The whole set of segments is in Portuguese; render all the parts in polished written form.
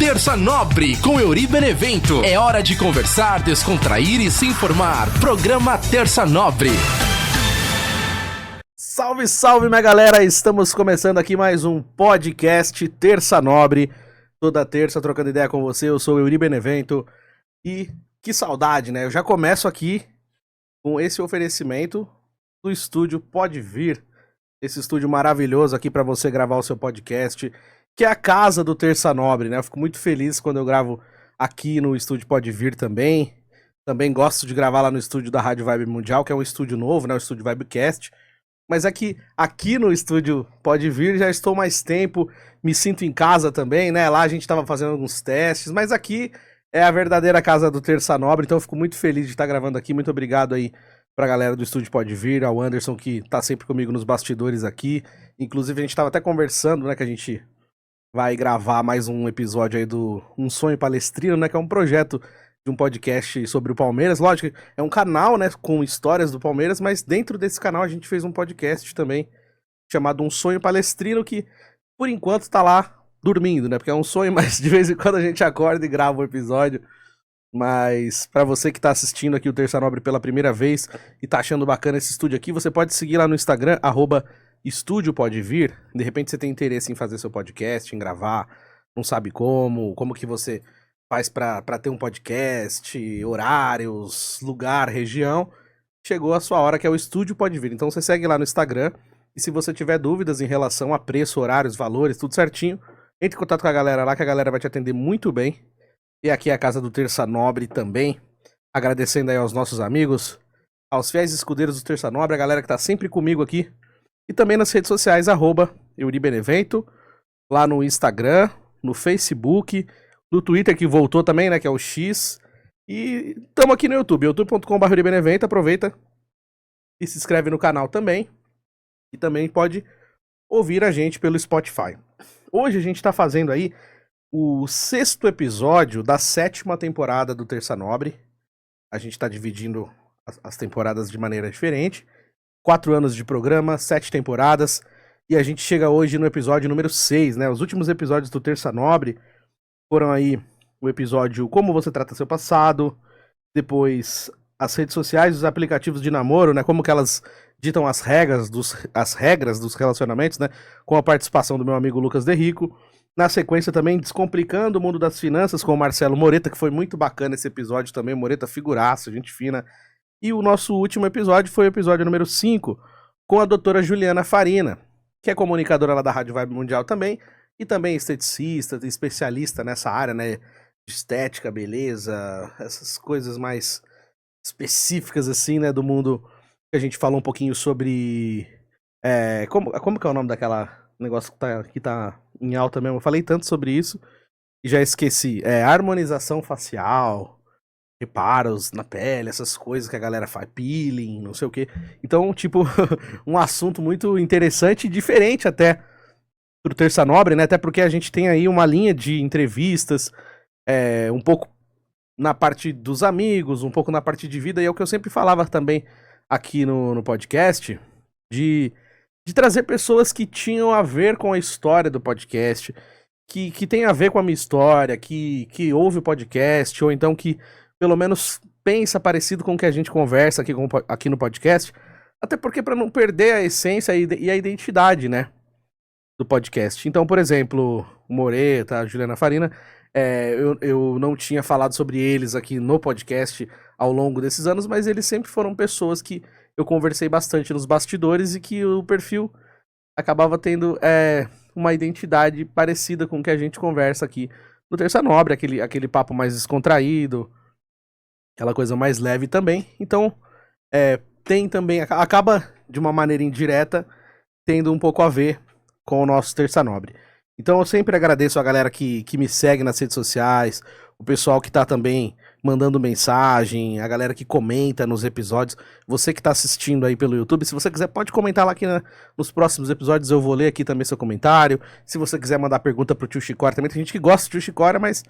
Terça Nobre com Euri Benevento. É hora de conversar, descontrair e se informar. Programa Terça Nobre. Salve, salve, minha galera! Estamos começando aqui mais um podcast Terça Nobre. Toda terça trocando ideia com você. Eu sou o Euri Benevento. E que saudade, né? Eu já começo aqui com esse oferecimento do estúdio Pode Vir. Esse estúdio maravilhoso aqui para você gravar o seu podcast, que é a casa do Terça Nobre, né? Eu fico muito feliz quando eu gravo aqui no estúdio Pode Vir também. Também gosto de gravar lá no estúdio da Rádio Vibe Mundial, que é um estúdio novo, né? O estúdio Vibecast. Mas é que aqui no estúdio Pode Vir já estou mais tempo, me sinto em casa também, né? Lá a gente estava fazendo alguns testes, mas aqui é a verdadeira casa do Terça Nobre, então eu fico muito feliz de estar gravando aqui. Muito obrigado aí pra galera do estúdio Pode Vir, ao Anderson que tá sempre comigo nos bastidores aqui. Inclusive a gente tava até conversando, né, que a gente vai gravar mais um episódio aí do Um Sonho Palestrino, né, que é um projeto de um podcast sobre o Palmeiras. Lógico, é um canal, né, com histórias do Palmeiras, mas dentro desse canal a gente fez um podcast também chamado Um Sonho Palestrino, que por enquanto tá lá dormindo, né, porque é um sonho, mas de vez em quando a gente acorda e grava um episódio. Mas pra você que tá assistindo aqui o Terça Nobre pela primeira vez e tá achando bacana esse estúdio aqui, você pode seguir lá no Instagram, @Estúdio Pode Vir. De repente você tem interesse em fazer seu podcast, em gravar, não sabe como que você faz pra ter um podcast, horários, lugar, região. Chegou a sua hora, que é o Estúdio Pode Vir. Então você segue lá no Instagram e se você tiver dúvidas em relação a preço, horários, valores, tudo certinho, entre em contato com a galera lá, que a galera vai te atender muito bem. E aqui é a casa do Terça Nobre também, agradecendo aí aos nossos amigos, aos fiéis escudeiros do Terça Nobre, a galera que tá sempre comigo aqui, e também nas redes sociais, @Euri Benevento, lá no Instagram, no Facebook, no Twitter, que voltou também, né, que é o X, e estamos aqui no YouTube, youtube.com/Euri Benevento, aproveita e se inscreve no canal também, e também pode ouvir a gente pelo Spotify. Hoje a gente tá fazendo aí o 6º episódio da 7ª temporada do Terça Nobre. A gente tá dividindo as temporadas de maneira diferente. 4 anos de programa, 7 temporadas. E a gente chega hoje no episódio número 6, né? Os últimos episódios do Terça Nobre foram aí o episódio Como Você Trata Seu Passado. Depois, as redes sociais, os aplicativos de namoro, né? Como que elas ditam as regras dos relacionamentos, né? Com a participação do meu amigo Lucas Derrico. Na sequência também, Descomplicando o Mundo das Finanças com o Marcelo Moreta, que foi muito bacana esse episódio também. Moreta figuraça, gente fina. E o nosso último episódio foi o episódio número 5, com a doutora Juliana Farina, que é comunicadora lá da Rádio Vibe Mundial também, e também esteticista, especialista nessa área, né, de estética, beleza, essas coisas mais específicas, assim, né, do mundo, que a gente falou um pouquinho sobre... como que é o nome daquela negócio que tá em alta mesmo? Eu falei tanto sobre isso e já esqueci. Harmonização facial, reparos na pele, essas coisas que a galera faz, peeling, não sei o quê. Então, tipo, um assunto muito interessante e diferente até pro Terça Nobre, né? Até porque a gente tem aí uma linha de entrevistas, um pouco na parte dos amigos, um pouco na parte de vida, e é o que eu sempre falava também aqui no podcast, de trazer pessoas que tinham a ver com a história do podcast, que tem a ver com a minha história, que ouve o podcast, ou então que pelo menos pensa parecido com o que a gente conversa aqui no podcast, até porque para não perder a essência e a identidade, né, do podcast. Então, por exemplo, o Moreta, a Juliana Farina, eu não tinha falado sobre eles aqui no podcast ao longo desses anos, mas eles sempre foram pessoas que eu conversei bastante nos bastidores e que o perfil acabava tendo uma identidade parecida com o que a gente conversa aqui no Terça Nobre, aquele papo mais descontraído, aquela coisa mais leve também. Então, tem também, acaba de uma maneira indireta, tendo um pouco a ver com o nosso Terça Nobre. Então eu sempre agradeço a galera que me segue nas redes sociais, o pessoal que tá também mandando mensagem, a galera que comenta nos episódios, você que tá assistindo aí pelo YouTube, se você quiser pode comentar lá aqui nos próximos episódios, eu vou ler aqui também seu comentário. Se você quiser mandar pergunta pro tio Chicória, também tem gente que gosta do tio Chicória, mas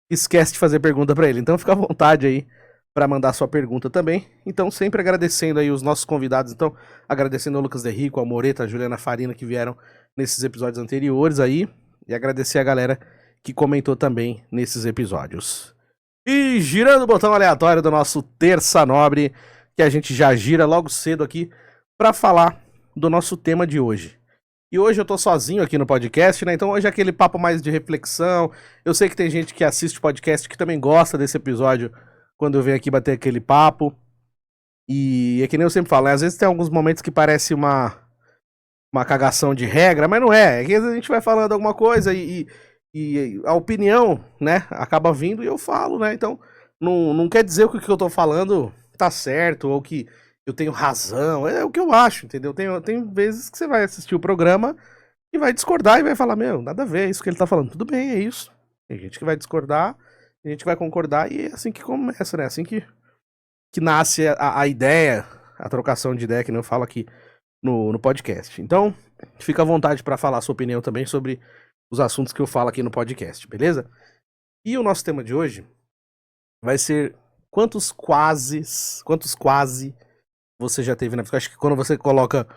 esquece de fazer pergunta pra ele, então fica à vontade aí para mandar sua pergunta também. Então sempre agradecendo aí os nossos convidados, então agradecendo ao Lucas Derrico, ao Moreta, a Juliana Farina que vieram nesses episódios anteriores aí, e agradecer a galera que comentou também nesses episódios. E girando o botão aleatório do nosso Terça Nobre, que a gente já gira logo cedo aqui para falar do nosso tema de hoje. E hoje eu tô sozinho aqui no podcast, né? Então hoje é aquele papo mais de reflexão. Eu sei que tem gente que assiste podcast que também gosta desse episódio quando eu venho aqui bater aquele papo. E é que nem eu sempre falo, né? Às vezes tem alguns momentos que parece uma cagação de regra, mas não é. É que às vezes a gente vai falando alguma coisa e a opinião, né, acaba vindo e eu falo, né? Então não quer dizer que o que eu tô falando tá certo ou que eu tenho razão, é o que eu acho, entendeu? Tem vezes que você vai assistir o programa e vai discordar e vai falar, meu, nada a ver, é isso que ele tá falando. Tudo bem, é isso. Tem gente que vai discordar, tem gente que vai concordar e é assim que começa, né? Assim que nasce a ideia, a trocação de ideia, que nem eu falo aqui no podcast. Então, fica à vontade para falar a sua opinião também sobre os assuntos que eu falo aqui no podcast, beleza? E o nosso tema de hoje vai ser quantos quase você já teve na vida. Acho que quando você coloca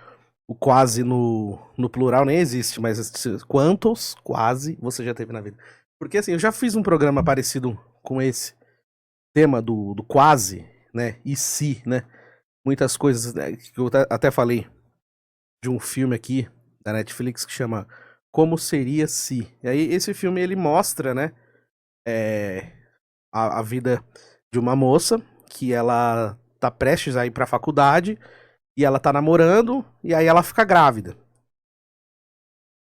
o quase no plural nem existe, mas quantos quase você já teve na vida. Porque assim, eu já fiz um programa parecido com esse tema do quase, né, e se, né, muitas coisas, né, que eu até falei de um filme aqui da Netflix que chama Como Seria Se. E aí esse filme ele mostra, né, a vida de uma moça que ela tá prestes a ir pra faculdade e ela tá namorando e aí ela fica grávida.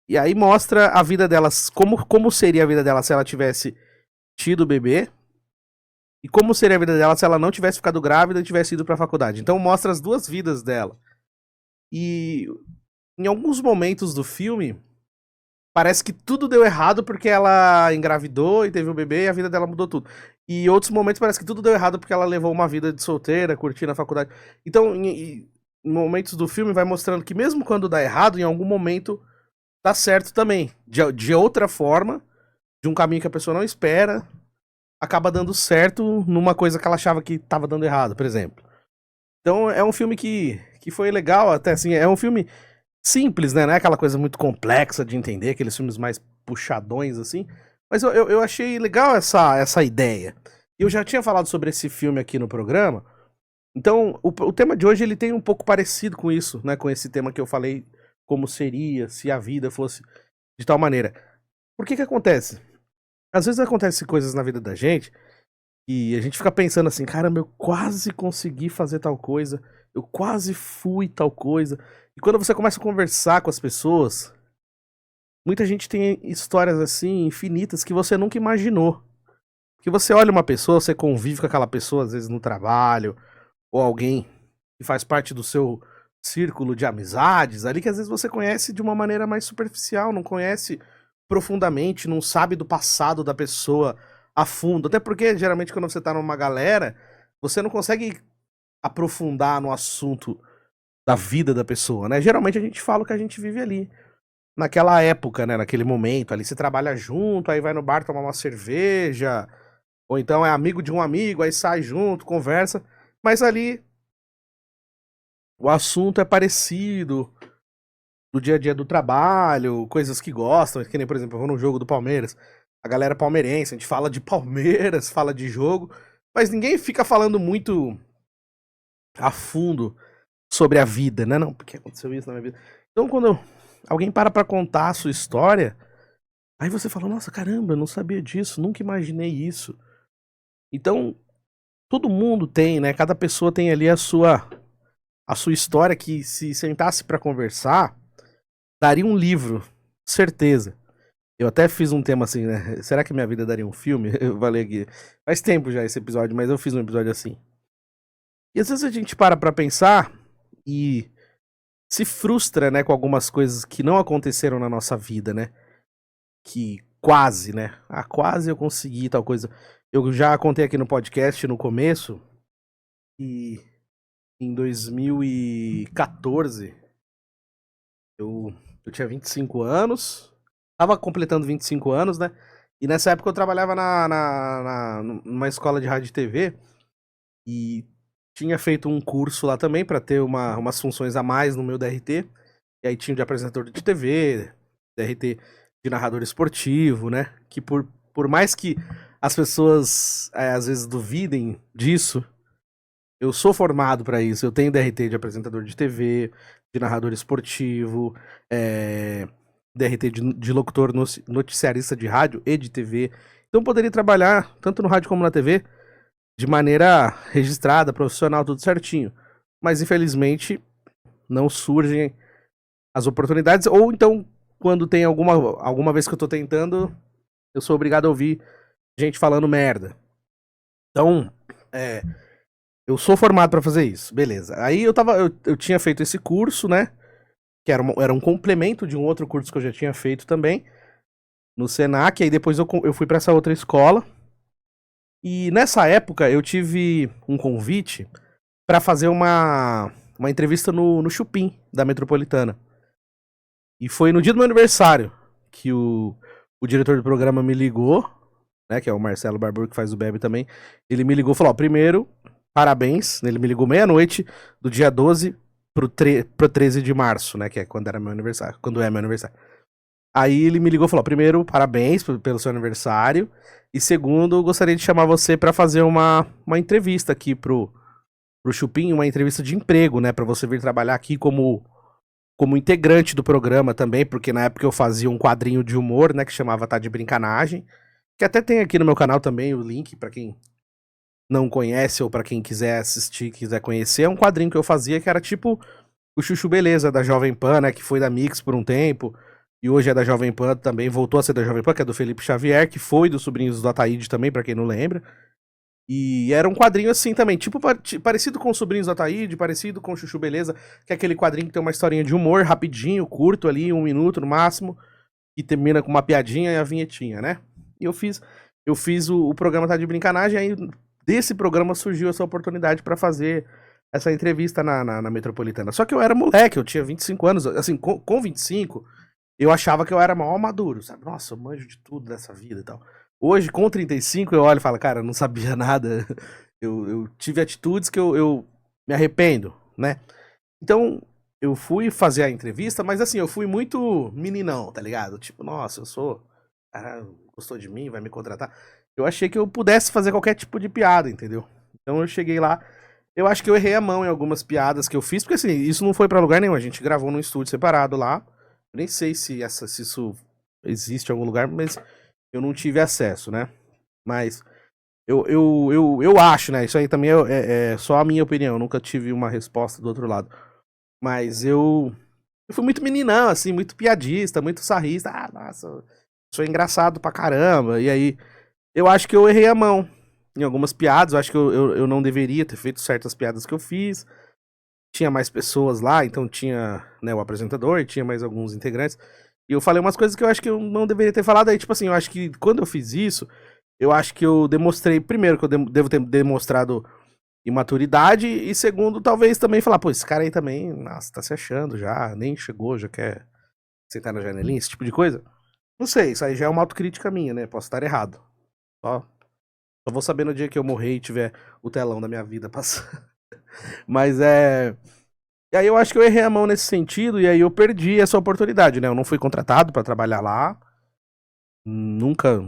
E aí mostra a vida delas, como seria a vida dela se ela tivesse tido o bebê e como seria a vida dela se ela não tivesse ficado grávida e tivesse ido pra faculdade. Então mostra as duas vidas dela. E em alguns momentos do filme parece que tudo deu errado porque ela engravidou e teve um bebê e a vida dela mudou tudo. E em outros momentos parece que tudo deu errado porque ela levou uma vida de solteira, curtindo a faculdade. Então, em momentos do filme vai mostrando que mesmo quando dá errado, em algum momento dá certo também. De outra forma, de um caminho que a pessoa não espera, acaba dando certo numa coisa que ela achava que estava dando errado, por exemplo. Então é um filme que foi legal, até assim, é um filme simples, né? Não é aquela coisa muito complexa de entender, aqueles filmes mais puxadões, assim. Mas eu achei legal essa ideia. Eu já tinha falado sobre esse filme aqui no programa. Então, o tema de hoje ele tem um pouco parecido com isso, né? Com esse tema que eu falei, como seria se a vida fosse de tal maneira. Por que acontece? Às vezes acontecem coisas na vida da gente e a gente fica pensando assim, caramba, eu quase consegui fazer tal coisa, eu quase fui tal coisa. E quando você começa a conversar com as pessoas, muita gente tem histórias assim, infinitas, que você nunca imaginou. Que você olha uma pessoa, você convive com aquela pessoa, às vezes no trabalho, ou alguém que faz parte do seu círculo de amizades, ali que às vezes você conhece de uma maneira mais superficial, não conhece profundamente, não sabe do passado da pessoa a fundo. Até porque, geralmente, quando você tá numa galera, você não consegue aprofundar no assunto da vida da pessoa, né? Geralmente a gente fala o que a gente vive ali, naquela época, né? Naquele momento, ali se trabalha junto, aí vai no bar tomar uma cerveja, ou então é amigo de um amigo, aí sai junto, conversa, mas ali o assunto é parecido, do dia a dia do trabalho, coisas que gostam, que nem, por exemplo, eu vou no jogo do Palmeiras, a galera palmeirense, a gente fala de Palmeiras, fala de jogo, mas ninguém fica falando muito a fundo sobre a vida, né? Não, porque aconteceu isso na minha vida. Então, quando alguém para contar a sua história, aí você fala, nossa, caramba, eu não sabia disso, nunca imaginei isso. Então, todo mundo tem, né? Cada pessoa tem ali a sua história que, se sentasse para conversar, daria um livro, certeza. Eu até fiz um tema assim, né? Será que minha vida daria um filme? Eu falei aqui. Faz tempo já esse episódio, mas eu fiz um episódio assim. E às vezes a gente para pra pensar e se frustra, né, com algumas coisas que não aconteceram na nossa vida, né? Que quase, né? Ah, quase eu consegui tal coisa. Eu já contei aqui no podcast no começo e em 2014 eu tinha 25 anos, tava completando 25 anos, né? E nessa época eu trabalhava numa escola de rádio e TV e tinha feito um curso lá também pra ter umas funções a mais no meu DRT. E aí tinha de apresentador de TV, DRT de narrador esportivo, né? Que por mais que as pessoas às vezes duvidem disso, eu sou formado para isso. Eu tenho DRT de apresentador de TV, de narrador esportivo, DRT de locutor noticiarista de rádio e de TV. Então eu poderia trabalhar tanto no rádio como na TV de maneira registrada, profissional, tudo certinho. Mas infelizmente não surgem as oportunidades. Ou então, quando tem alguma vez que eu tô tentando, eu sou obrigado a ouvir gente falando merda. Então, eu sou formado pra fazer isso, beleza. Aí eu tinha feito esse curso, né? Que era um complemento de um outro curso que eu já tinha feito também, no Senac. Aí depois eu fui pra essa outra escola. E nessa época eu tive um convite pra fazer uma entrevista no Chupim, da Metropolitana. E foi no dia do meu aniversário que o diretor do programa me ligou, né, que é o Marcelo Barbour, que faz o Bebe também. Ele me ligou e falou, ó, primeiro, parabéns. Ele me ligou meia-noite do dia 12 pro 13 de março, né, que é quando era meu aniversário, quando é meu aniversário. Aí ele me ligou e falou, primeiro, parabéns pelo seu aniversário. E segundo, eu gostaria de chamar você pra fazer uma entrevista aqui pro Chupim, uma entrevista de emprego, né, pra você vir trabalhar aqui como integrante do programa também, porque na época eu fazia um quadrinho de humor, né, que chamava Tá de Brincanagem, que até tem aqui no meu canal também o link pra quem não conhece ou pra quem quiser assistir, quiser conhecer. É um quadrinho que eu fazia que era tipo o Chuchu Beleza da Jovem Pan, né, que foi da Mix por um tempo e hoje é da Jovem Pan também, voltou a ser da Jovem Pan, que é do Felipe Xavier, que foi dos Sobrinhos do Ataíde também, pra quem não lembra. E era um quadrinho assim também, tipo parecido com os Sobrinhos do Ataíde, parecido com o Chuchu Beleza, que é aquele quadrinho que tem uma historinha de humor, rapidinho, curto ali, 1 minuto no máximo, e termina com uma piadinha e a vinhetinha, né? E eu fiz o programa Tá de Brincanagem, aí desse programa surgiu essa oportunidade pra fazer essa entrevista na Metropolitana. Só que eu era moleque, eu tinha 25 anos, assim, com 25, eu achava que eu era mal maduro, sabe? Nossa, eu manjo de tudo dessa vida e tal. Hoje, com 35, eu olho e falo, cara, eu não sabia nada. Eu tive atitudes que eu me arrependo, né? Então, eu fui fazer a entrevista, mas assim, eu fui muito meninão, tá ligado? Tipo, nossa, eu sou... Ah, gostou de mim, vai me contratar. Eu achei que eu pudesse fazer qualquer tipo de piada, entendeu? Então eu cheguei lá, eu acho que eu errei a mão em algumas piadas que eu fiz, porque assim, isso não foi pra lugar nenhum, a gente gravou num estúdio separado lá. Eu nem sei se isso existe em algum lugar, mas eu não tive acesso, né? Mas eu acho, né? Isso aí também é só a minha opinião, eu nunca tive uma resposta do outro lado. Mas eu fui muito meninão, assim, muito piadista, muito sarrista. Ah, nossa, sou engraçado pra caramba. E aí, eu acho que eu errei a mão em algumas piadas. Eu acho que eu não deveria ter feito certas piadas que eu fiz. Tinha mais pessoas lá, então tinha, né, o apresentador, tinha mais alguns integrantes. E eu falei umas coisas que eu acho que eu não deveria ter falado. Aí, tipo assim, eu acho que quando eu fiz isso, eu acho que eu demonstrei, primeiro, que eu devo ter demonstrado imaturidade, e segundo, talvez também falar, pô, esse cara aí também, nossa, tá se achando já, nem chegou, já quer sentar na janelinha, esse tipo de coisa. Não sei, isso aí já é uma autocrítica minha, né? Posso estar errado. Só vou saber no dia que eu morrer e tiver o telão da minha vida passando. Mas E aí eu acho que eu errei a mão nesse sentido, e aí eu perdi essa oportunidade, né? Eu não fui contratado pra trabalhar lá. Nunca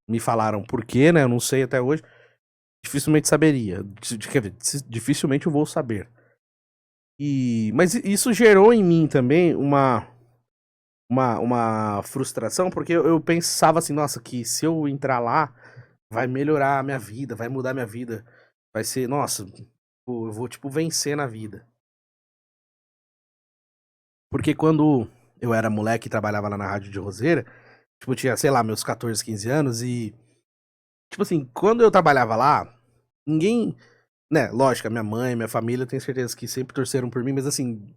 me falaram por quê, né? Eu não sei até hoje. Dificilmente saberia. Quer ver, dificilmente eu vou saber. Mas isso gerou em mim também uma frustração, porque eu pensava assim, nossa, que se eu entrar lá, vai melhorar a minha vida, vai mudar a minha vida. Vai ser, nossa, eu vou, tipo, vencer na vida. Porque quando eu era moleque e trabalhava lá na Rádio de Roseira, tipo, tinha, sei lá, meus 14, 15 anos e... Tipo assim, quando eu trabalhava lá, ninguém... Né, lógico, a minha mãe, minha família, eu tenho certeza que sempre torceram por mim, mas assim...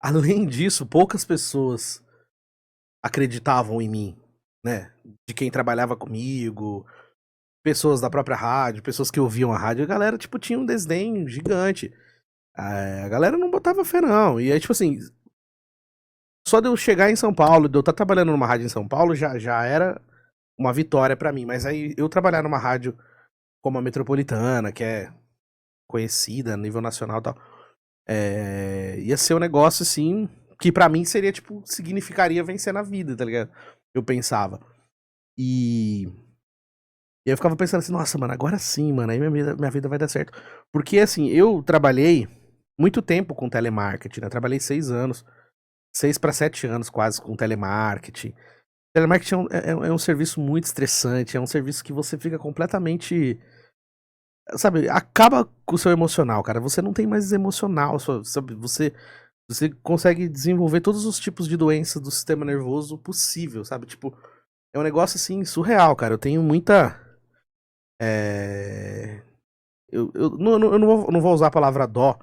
Além disso, poucas pessoas acreditavam em mim, né? De quem trabalhava comigo, pessoas da própria rádio, pessoas que ouviam a rádio, a galera, tipo, tinha um desdém gigante. A galera não botava fé, não. E aí, tipo assim, só de eu chegar em São Paulo, de eu estar trabalhando numa rádio em São Paulo, já era uma vitória pra mim. Mas aí, eu trabalhar numa rádio como a Metropolitana, que é conhecida a nível nacional e tal, ia ser um negócio, assim, que pra mim seria, tipo, significaria vencer na vida, tá ligado? eu pensava. E eu ficava pensando assim, nossa, mano, agora sim, mano, aí minha vida vai dar certo. Porque, assim, eu trabalhei muito tempo com telemarketing, né? Trabalhei 6 anos, 6 para 7 anos quase com telemarketing. Telemarketing é um serviço muito estressante, é um serviço que você fica completamente, sabe, acaba com o seu emocional, cara. Você não tem mais emocional, sabe? Você consegue desenvolver todos os tipos de doenças do sistema nervoso possível, sabe? Tipo, é um negócio assim surreal, cara. Eu tenho muita. É... eu não vou usar a palavra dó,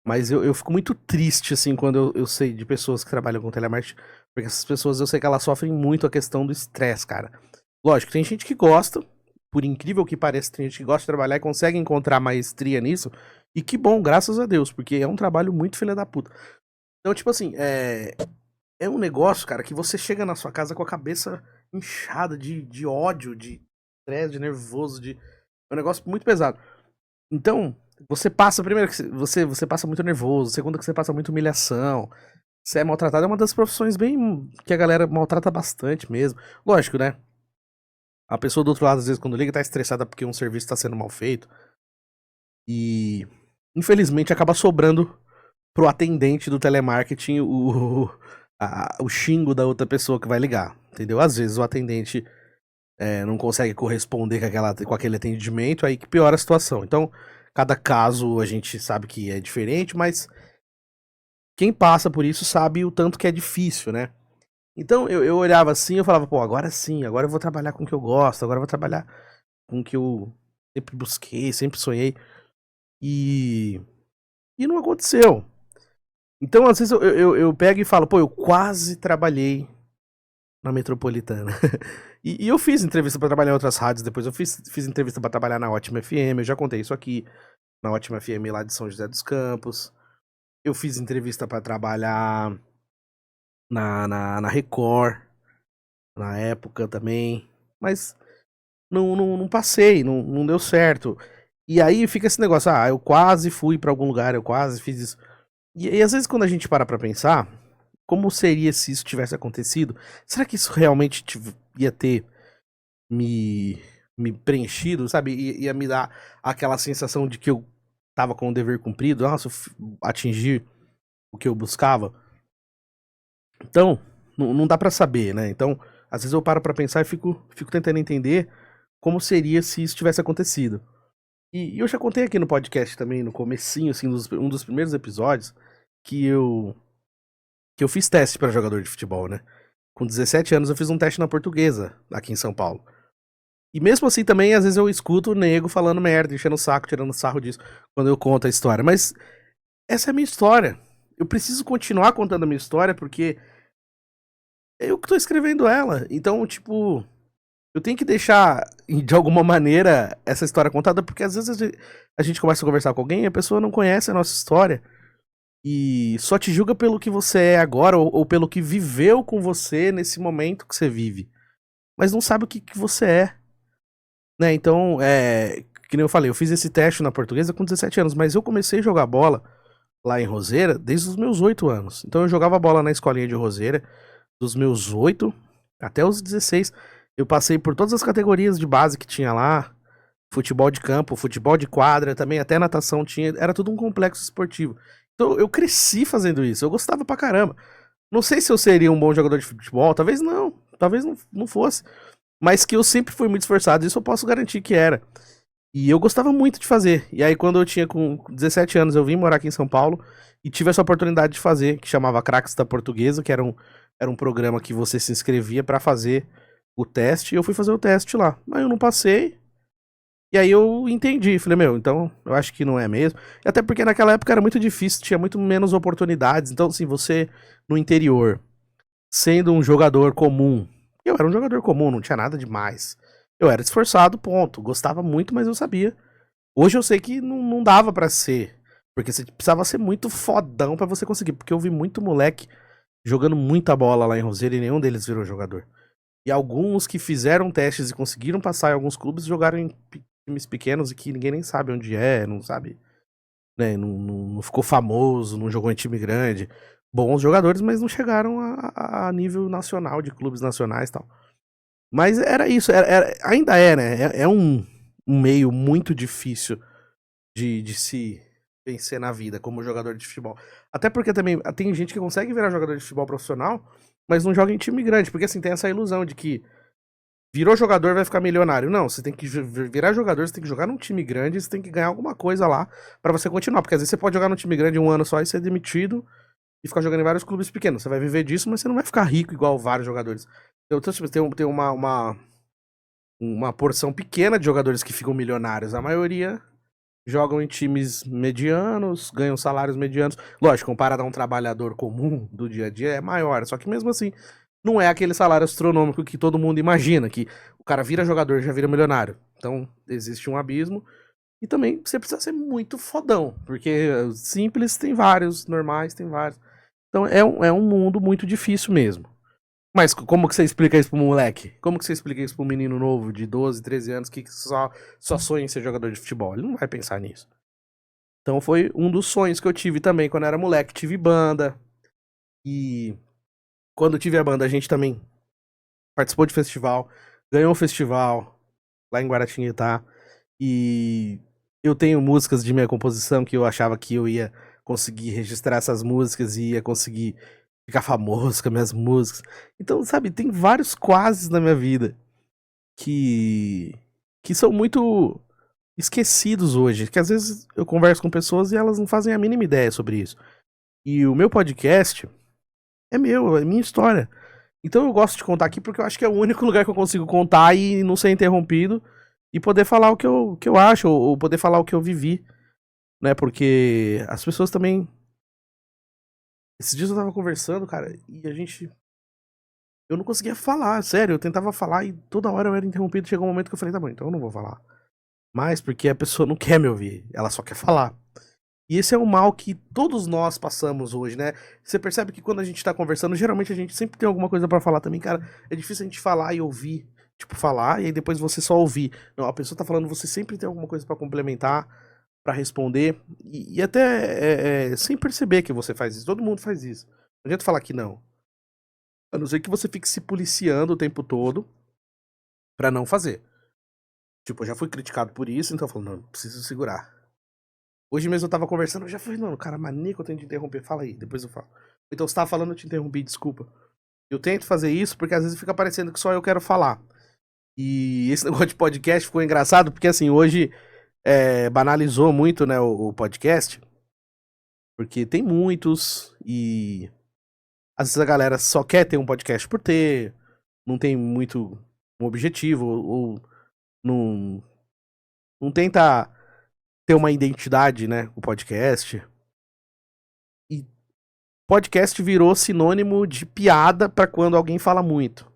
mas eu fico muito triste, assim, quando eu sei de pessoas que trabalham com telemarketing, porque essas pessoas eu sei que elas sofrem muito a questão do estresse, cara. Lógico, tem gente que gosta, por incrível que pareça, tem gente que gosta de trabalhar e consegue encontrar maestria nisso, e que bom, graças a Deus, porque é um trabalho muito filha da puta. Então, tipo assim, é um negócio, cara, que você chega na sua casa com a cabeça inchada de ódio, de estresse, de nervoso, é um negócio muito pesado. Então, você passa, primeiro que você passa muito nervoso, segundo que você passa muita humilhação, você é maltratado, é uma das profissões bem que a galera maltrata bastante mesmo. Lógico, né? A pessoa do outro lado, às vezes, quando liga, tá estressada porque um serviço tá sendo mal feito. E, infelizmente, acaba sobrando pro atendente do telemarketing o xingo da outra pessoa que vai ligar, entendeu? Às vezes o atendente não consegue corresponder com aquele atendimento, aí que piora a situação. Então, cada caso a gente sabe que é diferente, mas quem passa por isso sabe o tanto que é difícil, né? Então eu olhava assim, eu falava, pô, agora sim, agora eu vou trabalhar com o que eu gosto, agora eu vou trabalhar com o que eu sempre busquei, sempre sonhei. E não aconteceu. Então, às vezes eu pego e falo, pô, eu quase trabalhei na Metropolitana. E eu fiz entrevista pra trabalhar em outras rádios depois. Eu fiz entrevista pra trabalhar na Ótima FM, eu já contei isso aqui, na Ótima FM lá de São José dos Campos. Eu fiz entrevista pra trabalhar na Record, na época também. Mas não passei, não deu certo. E aí fica esse negócio, eu quase fui pra algum lugar, eu quase fiz isso. E às vezes quando a gente para pra pensar, como seria se isso tivesse acontecido? Será que isso realmente ia ter me, me preenchido, sabe? Ia me dar aquela sensação de que eu tava com o dever cumprido, nossa, eu atingi o que eu buscava. Então, não dá pra saber, né? Então, às vezes eu paro pra pensar e fico tentando entender como seria se isso tivesse acontecido. E eu já contei aqui no podcast também, no comecinho, assim, um dos primeiros episódios, que eu fiz teste pra jogador de futebol, né? Com 17 anos eu fiz um teste na Portuguesa, aqui em São Paulo. E mesmo assim também, às vezes eu escuto o nego falando merda, enchendo o saco, tirando sarro disso, quando eu conto a história. Mas essa é a minha história. Eu preciso continuar contando a minha história porque é eu que tô escrevendo ela. Então, tipo, eu tenho que deixar, de alguma maneira, essa história contada, porque às vezes a gente começa a conversar com alguém e a pessoa não conhece a nossa história. E só te julga pelo que você é agora, ou pelo que viveu com você nesse momento que você vive. Mas não sabe o que você é. Né, então, que nem eu falei, eu fiz esse teste na Portuguesa com 17 anos, mas eu comecei a jogar bola lá em Roseira desde os meus 8 anos. Então eu jogava bola na escolinha de Roseira, dos meus 8 até os 16. Eu passei por todas as categorias de base que tinha lá, futebol de campo, futebol de quadra, também até natação tinha, era tudo um complexo esportivo. Então eu cresci fazendo isso, eu gostava pra caramba. Não sei se eu seria um bom jogador de futebol, talvez não fosse. Mas que eu sempre fui muito esforçado, isso eu posso garantir que era. E eu gostava muito de fazer. E aí, quando eu tinha com 17 anos, eu vim morar aqui em São Paulo e tive essa oportunidade de fazer, que chamava Craques da Portuguesa, que era um programa que você se inscrevia pra fazer o teste. E eu fui fazer o teste lá. Mas eu não passei. E aí eu entendi. Falei, meu, então eu acho que não é mesmo. E até porque naquela época era muito difícil, tinha muito menos oportunidades. Então, assim, você no interior, sendo um jogador comum. Eu era um jogador comum, não tinha nada demais. Eu era esforçado, ponto. Gostava muito, mas eu sabia. Hoje eu sei que não dava pra ser. Porque você precisava ser muito fodão pra você conseguir. Porque eu vi muito moleque jogando muita bola lá em Roseira e nenhum deles virou jogador. E alguns que fizeram testes e conseguiram passar em alguns clubes jogaram em times pequenos e que ninguém nem sabe onde não sabe. Né, não ficou famoso, não jogou em time grande. Bons jogadores, mas não chegaram a nível nacional, de clubes nacionais e tal. Mas era isso, ainda é, né? É um meio muito difícil de se vencer na vida como jogador de futebol. Até porque também tem gente que consegue virar jogador de futebol profissional, mas não joga em time grande. Porque assim, tem essa ilusão de que virou jogador vai ficar milionário. Não, você tem que virar jogador, você tem que jogar num time grande, você tem que ganhar alguma coisa lá pra você continuar. Porque às vezes você pode jogar num time grande um ano só e ser demitido e ficar jogando em vários clubes pequenos. Você vai viver disso, mas você não vai ficar rico igual vários jogadores. Então, tipo, tem uma porção pequena de jogadores que ficam milionários. A maioria jogam em times medianos, ganham salários medianos. Lógico, comparado a um trabalhador comum do dia a dia, é maior. Só que mesmo assim, não é aquele salário astronômico que todo mundo imagina, que o cara vira jogador e já vira milionário. Então, existe um abismo. E também você precisa ser muito fodão, porque simples tem vários, normais tem vários. Então é um mundo muito difícil mesmo. Mas como que você explica isso pro moleque? Como que você explica isso pro menino novo de 12, 13 anos que só sonha em ser jogador de futebol? Ele não vai pensar nisso. Então foi um dos sonhos que eu tive também quando eu era moleque. Tive banda. E quando tive a banda, a gente também participou de festival. Ganhou um festival lá em Guaratinguetá. E eu tenho músicas de minha composição que eu achava que eu ia conseguir registrar essas músicas e ia conseguir ficar famoso com as minhas músicas. Então, sabe, tem vários quases na minha vida que são muito esquecidos hoje. Que às vezes eu converso com pessoas e elas não fazem a mínima ideia sobre isso. E o meu podcast é meu, é minha história. Então eu gosto de contar aqui porque eu acho que é o único lugar que eu consigo contar e não ser interrompido e poder falar o que eu acho, ou poder falar o que eu vivi, né? Porque as pessoas também. Esses dias eu tava conversando, cara, e a gente. Eu não conseguia falar, sério, eu tentava falar e toda hora eu era interrompido. Chegou um momento que eu falei, tá bom, então eu não vou falar mais, porque a pessoa não quer me ouvir, ela só quer falar. E esse é um mal que todos nós passamos hoje, né? Você percebe que quando a gente tá conversando, geralmente a gente sempre tem alguma coisa pra falar também, cara. É difícil a gente falar e ouvir. Tipo, falar e aí depois você só ouvir. Não, a pessoa tá falando, você sempre tem alguma coisa pra complementar, pra responder. E até sem perceber que você faz isso. Todo mundo faz isso. Não adianta falar que não. A não ser que você fique se policiando o tempo todo pra não fazer. Tipo, eu já fui criticado por isso, então eu falo, não, preciso segurar. Hoje mesmo eu tava conversando, eu já falei, não, cara, mania que eu tenho de interromper, fala aí, depois eu falo. Então você tava falando, eu te interrompi, desculpa. Eu tento fazer isso porque às vezes fica parecendo que só eu quero falar. E esse negócio de podcast ficou engraçado porque assim, hoje banalizou muito, né, o podcast. Porque tem muitos e às vezes a galera só quer ter um podcast por ter, não tem muito um objetivo, ou não, não tenta ter uma identidade, né, o podcast. E podcast virou sinônimo de piada pra quando alguém fala muito.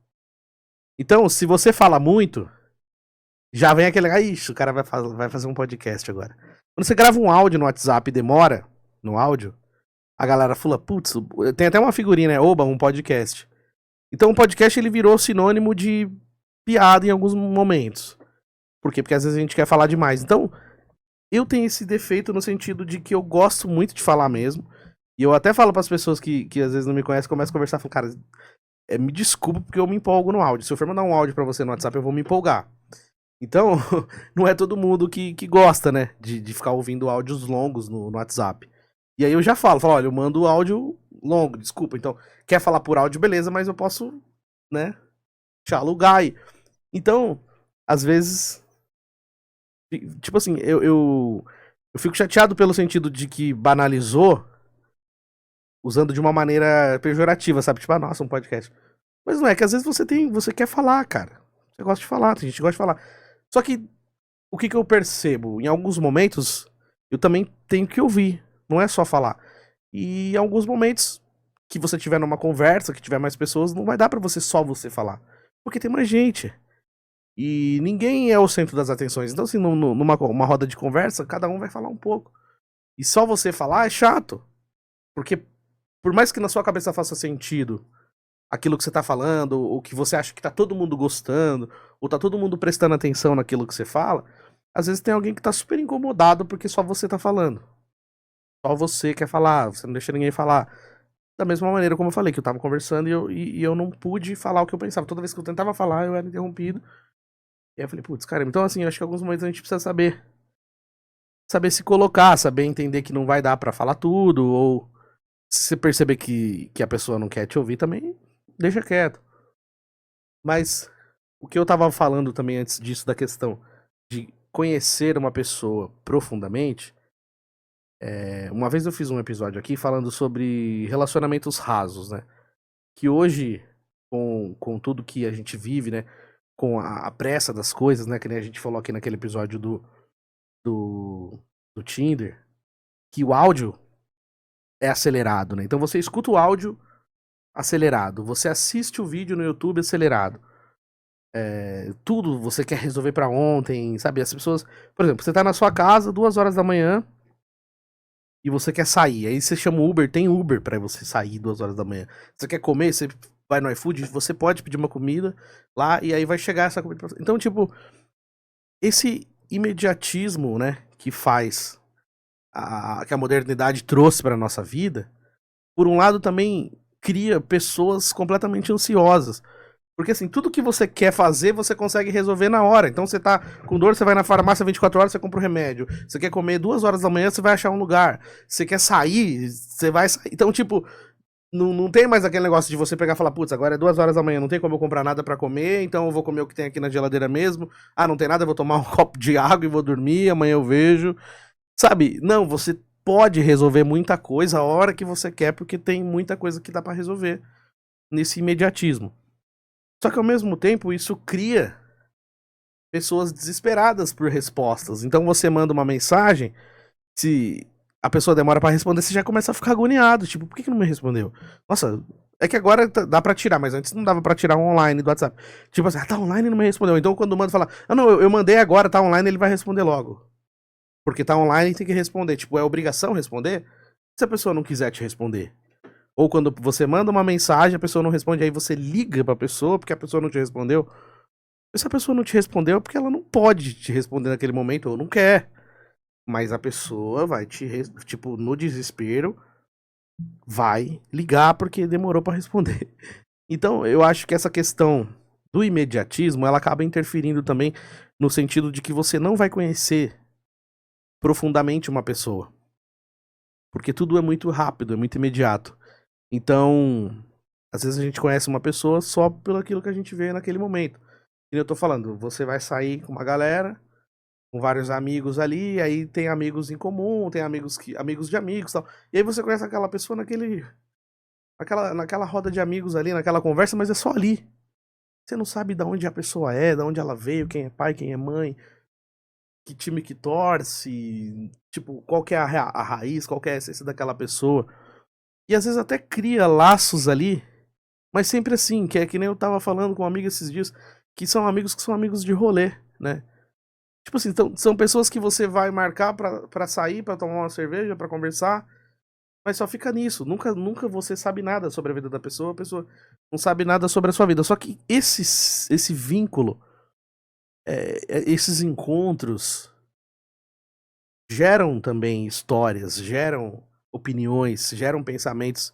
Então, se você fala muito, já vem aquele. Ah, isso, o cara vai fazer um podcast agora. Quando você grava um áudio no WhatsApp e demora no áudio, a galera fala, putz, tem até uma figurinha, né? Oba, um podcast. Então o podcast ele virou sinônimo de piada em alguns momentos. Por quê? Porque às vezes a gente quer falar demais. Então, eu tenho esse defeito no sentido de que eu gosto muito de falar mesmo. E eu até falo para as pessoas que às vezes não me conhecem, começam a conversar e falam, cara, me desculpa porque eu me empolgo no áudio. Se eu for mandar um áudio para você no WhatsApp, eu vou me empolgar. Então, não é todo mundo que gosta, né, de ficar ouvindo áudios longos no WhatsApp. E aí eu já falo, olha, eu mando áudio longo, desculpa. Então, quer falar por áudio, beleza, mas eu posso, né, te alugar aí. Então, às vezes, tipo assim, eu fico chateado pelo sentido de que banalizou, usando de uma maneira pejorativa, sabe? Tipo, ah, nossa, um podcast. Mas não é que às vezes você quer falar, cara. Você gosta de falar, tem gente que gosta de falar. Só que o que eu percebo? Em alguns momentos, eu também tenho que ouvir. Não é só falar. E em alguns momentos que você tiver numa conversa, que tiver mais pessoas, não vai dar pra só você falar. Porque tem mais gente. E ninguém é o centro das atenções. Então, assim, numa uma roda de conversa, cada um vai falar um pouco. E só você falar é chato. Porque por mais que na sua cabeça faça sentido aquilo que você tá falando, ou que você acha que tá todo mundo gostando, ou tá todo mundo prestando atenção naquilo que você fala, às vezes tem alguém que tá super incomodado porque só você tá falando. Só você quer falar, você não deixa ninguém falar. Da mesma maneira como eu falei, que eu tava conversando e eu não pude falar o que eu pensava. Toda vez que eu tentava falar, eu era interrompido. E aí eu falei, putz, cara, então assim, eu acho que em alguns momentos a gente precisa saber se colocar, saber entender que não vai dar pra falar tudo, ou se você perceber que a pessoa não quer te ouvir também, deixa quieto. Mas o que eu tava falando também antes disso, da questão de conhecer uma pessoa profundamente, uma vez eu fiz um episódio aqui falando sobre relacionamentos rasos, né? Que hoje, com tudo que a gente vive, né? Com a pressa das coisas, né? Que nem a gente falou aqui naquele episódio do, do Tinder, que o áudio é acelerado, né? Então você escuta o áudio acelerado, você assiste o vídeo no YouTube acelerado. Tudo você quer resolver pra ontem, sabe? As pessoas, por exemplo, você tá na sua casa, 2 horas da manhã, e você quer sair. Aí você chama o Uber, tem Uber pra você sair 2 horas da manhã. Você quer comer, você vai no iFood, você pode pedir uma comida lá, e aí vai chegar essa comida pra você. Então, tipo, esse imediatismo, né, que faz que a modernidade trouxe pra nossa vida, por um lado também cria pessoas completamente ansiosas. Porque assim, tudo que você quer fazer, você consegue resolver na hora. Então você tá com dor, você vai na farmácia 24 horas, você compra o remédio. Você quer comer 2 horas da manhã, você vai achar um lugar. Você quer sair, você vai sair. Então, tipo, não tem mais aquele negócio de você pegar e falar, putz, agora é 2 horas da manhã, não tem como eu comprar nada pra comer, então eu vou comer o que tem aqui na geladeira mesmo. Ah, não tem nada, eu vou tomar um copo de água e vou dormir, amanhã eu vejo. Sabe? Não, você pode resolver muita coisa a hora que você quer, porque tem muita coisa que dá pra resolver nesse imediatismo. Só que ao mesmo tempo isso cria pessoas desesperadas por respostas. Então você manda uma mensagem, se a pessoa demora pra responder, você já começa a ficar agoniado, tipo, por que não me respondeu? Nossa, é que agora dá pra tirar, mas antes não dava pra tirar online do WhatsApp. Tipo assim, tá online e não me respondeu. Então quando manda falar, não, eu mandei agora, tá online, ele vai responder logo. Porque tá online e tem que responder. Tipo, é obrigação responder se a pessoa não quiser te responder. Ou quando você manda uma mensagem, a pessoa não responde, aí você liga pra pessoa porque a pessoa não te respondeu. E se a pessoa não te respondeu é porque ela não pode te responder naquele momento ou não quer. Mas a pessoa vai tipo, no desespero, vai ligar porque demorou pra responder. Então, eu acho que essa questão do imediatismo, ela acaba interferindo também no sentido de que você não vai conhecer profundamente uma pessoa. Porque tudo é muito rápido, é muito imediato. Então, às vezes a gente conhece uma pessoa só pelo aquilo que a gente vê naquele momento. E eu tô falando, você vai sair com uma galera, com vários amigos ali, aí tem amigos em comum, tem amigos de amigos e tal. E aí você conhece aquela pessoa naquela roda de amigos ali, naquela conversa, mas é só ali. Você não sabe de onde a pessoa é, de onde ela veio, quem é pai, quem é mãe, que time que torce, tipo, qual que é a raiz, qual que é a essência daquela pessoa. E às vezes até cria laços ali, mas sempre assim, que é que nem eu tava falando com um amigo esses dias, que são amigos de rolê, né? Tipo assim, então, são pessoas que você vai marcar pra sair, pra tomar uma cerveja, pra conversar, mas só fica nisso. Nunca você sabe nada sobre a vida da pessoa, a pessoa não sabe nada sobre a sua vida. Só que esse vínculo, esses encontros geram também histórias, geram opiniões, geram pensamentos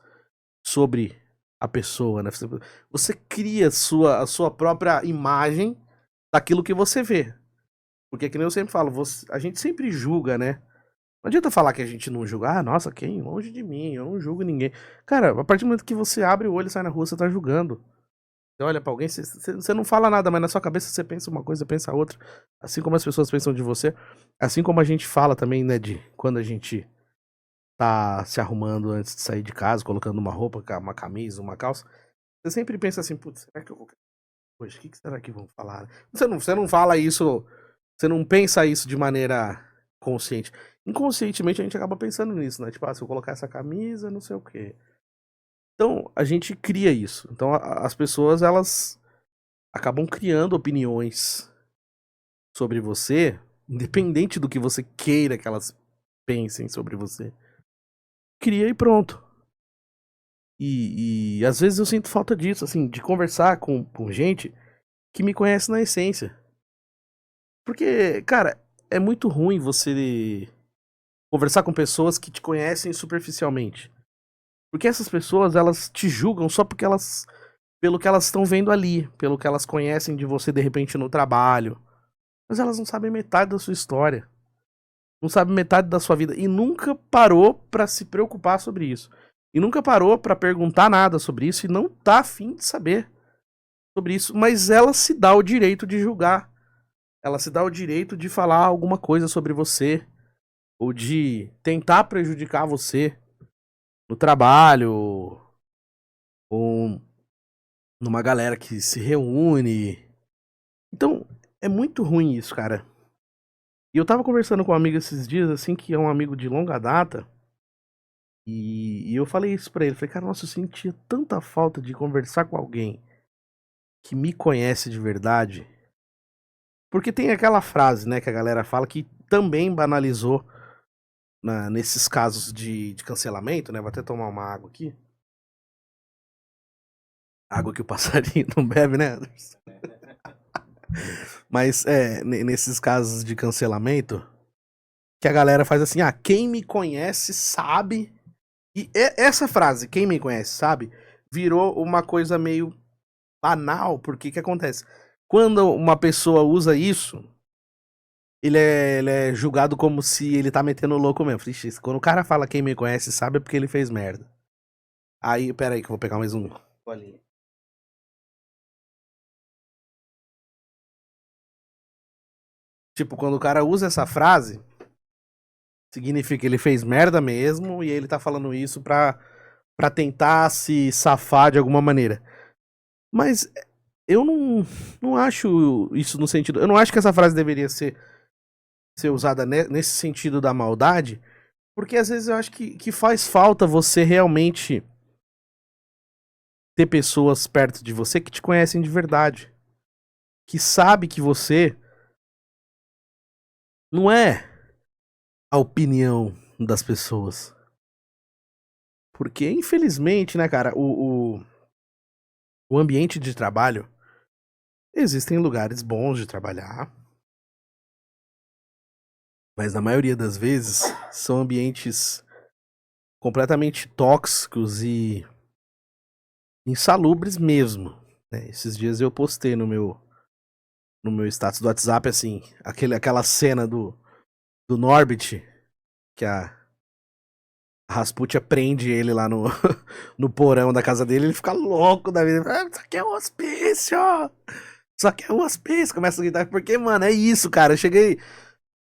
sobre a pessoa, né? Você cria a sua própria imagem daquilo que você vê. Porque, que nem eu sempre falo, a gente sempre julga, né? Não adianta falar que a gente não julga. Ah, nossa, quem? Longe de mim, eu não julgo ninguém. Cara, a partir do momento que você abre o olho e sai na rua, você tá julgando. Você olha pra alguém, você não fala nada, mas na sua cabeça você pensa uma coisa, pensa outra. Assim como as pessoas pensam de você. Assim como a gente fala também, né, de quando a gente tá se arrumando antes de sair de casa, colocando uma roupa, uma camisa, uma calça. Você sempre pensa assim, putz, será que eu vou... Hoje, o que será que vão falar? Você não fala isso, você não pensa isso de maneira consciente. Inconscientemente a gente acaba pensando nisso, né? Tipo, se eu colocar essa camisa, não sei o quê. Então, a gente cria isso. Então, as pessoas, elas acabam criando opiniões sobre você, independente do que você queira que elas pensem sobre você. Cria e pronto. E às vezes eu sinto falta disso, assim, de conversar com gente que me conhece na essência. Porque, cara, é muito ruim você conversar com pessoas que te conhecem superficialmente. Porque essas pessoas, elas te julgam só porque pelo que elas estão vendo ali, pelo que elas conhecem de você de repente no trabalho. Mas elas não sabem metade da sua história. Não sabem metade da sua vida. E nunca parou pra se preocupar sobre isso. E nunca parou pra perguntar nada sobre isso. E não tá afim de saber sobre isso. Mas ela se dá o direito de julgar. Ela se dá o direito de falar alguma coisa sobre você. Ou de tentar prejudicar você no trabalho. Ou numa galera que se reúne. Então, é muito ruim isso, cara. E eu tava conversando com um amigo esses dias, assim, que é um amigo de longa data. E eu falei isso pra ele. Falei, cara, nossa, eu sentia tanta falta de conversar com alguém que me conhece de verdade. Porque tem aquela frase, né, que a galera fala que também banalizou nesses casos de cancelamento, né? Vou até tomar uma água aqui. Água que o passarinho não bebe, né, Anderson? Mas, nesses casos de cancelamento, que a galera faz assim, quem me conhece sabe. E essa frase, quem me conhece sabe, virou uma coisa meio banal, porque o que acontece? Quando uma pessoa usa isso, ele é julgado como se ele tá metendo louco mesmo. Ixi, quando o cara fala quem me conhece sabe é porque ele fez merda. Aí, pera aí que eu vou pegar mais um golinho. Tipo, quando o cara usa essa frase, significa que ele fez merda mesmo e ele tá falando isso pra tentar se safar de alguma maneira. Mas eu não acho isso no sentido... Eu não acho que essa frase deveria ser usada nesse sentido da maldade, porque às vezes eu acho que faz falta você realmente ter pessoas perto de você que te conhecem de verdade. Que sabe que você não é a opinião das pessoas. Porque, infelizmente, né, cara, o ambiente de trabalho, existem lugares bons de trabalhar, mas na maioria das vezes são ambientes completamente tóxicos e insalubres mesmo, né? Esses dias eu postei no meu status do WhatsApp, assim, aquela cena do Norbit, que a Rasputia prende ele lá no, no porão da casa dele, ele fica louco da vida. Isso aqui é um hospício! Isso aqui é um hospício! Começa a gritar, porque, mano, é isso, cara. Eu cheguei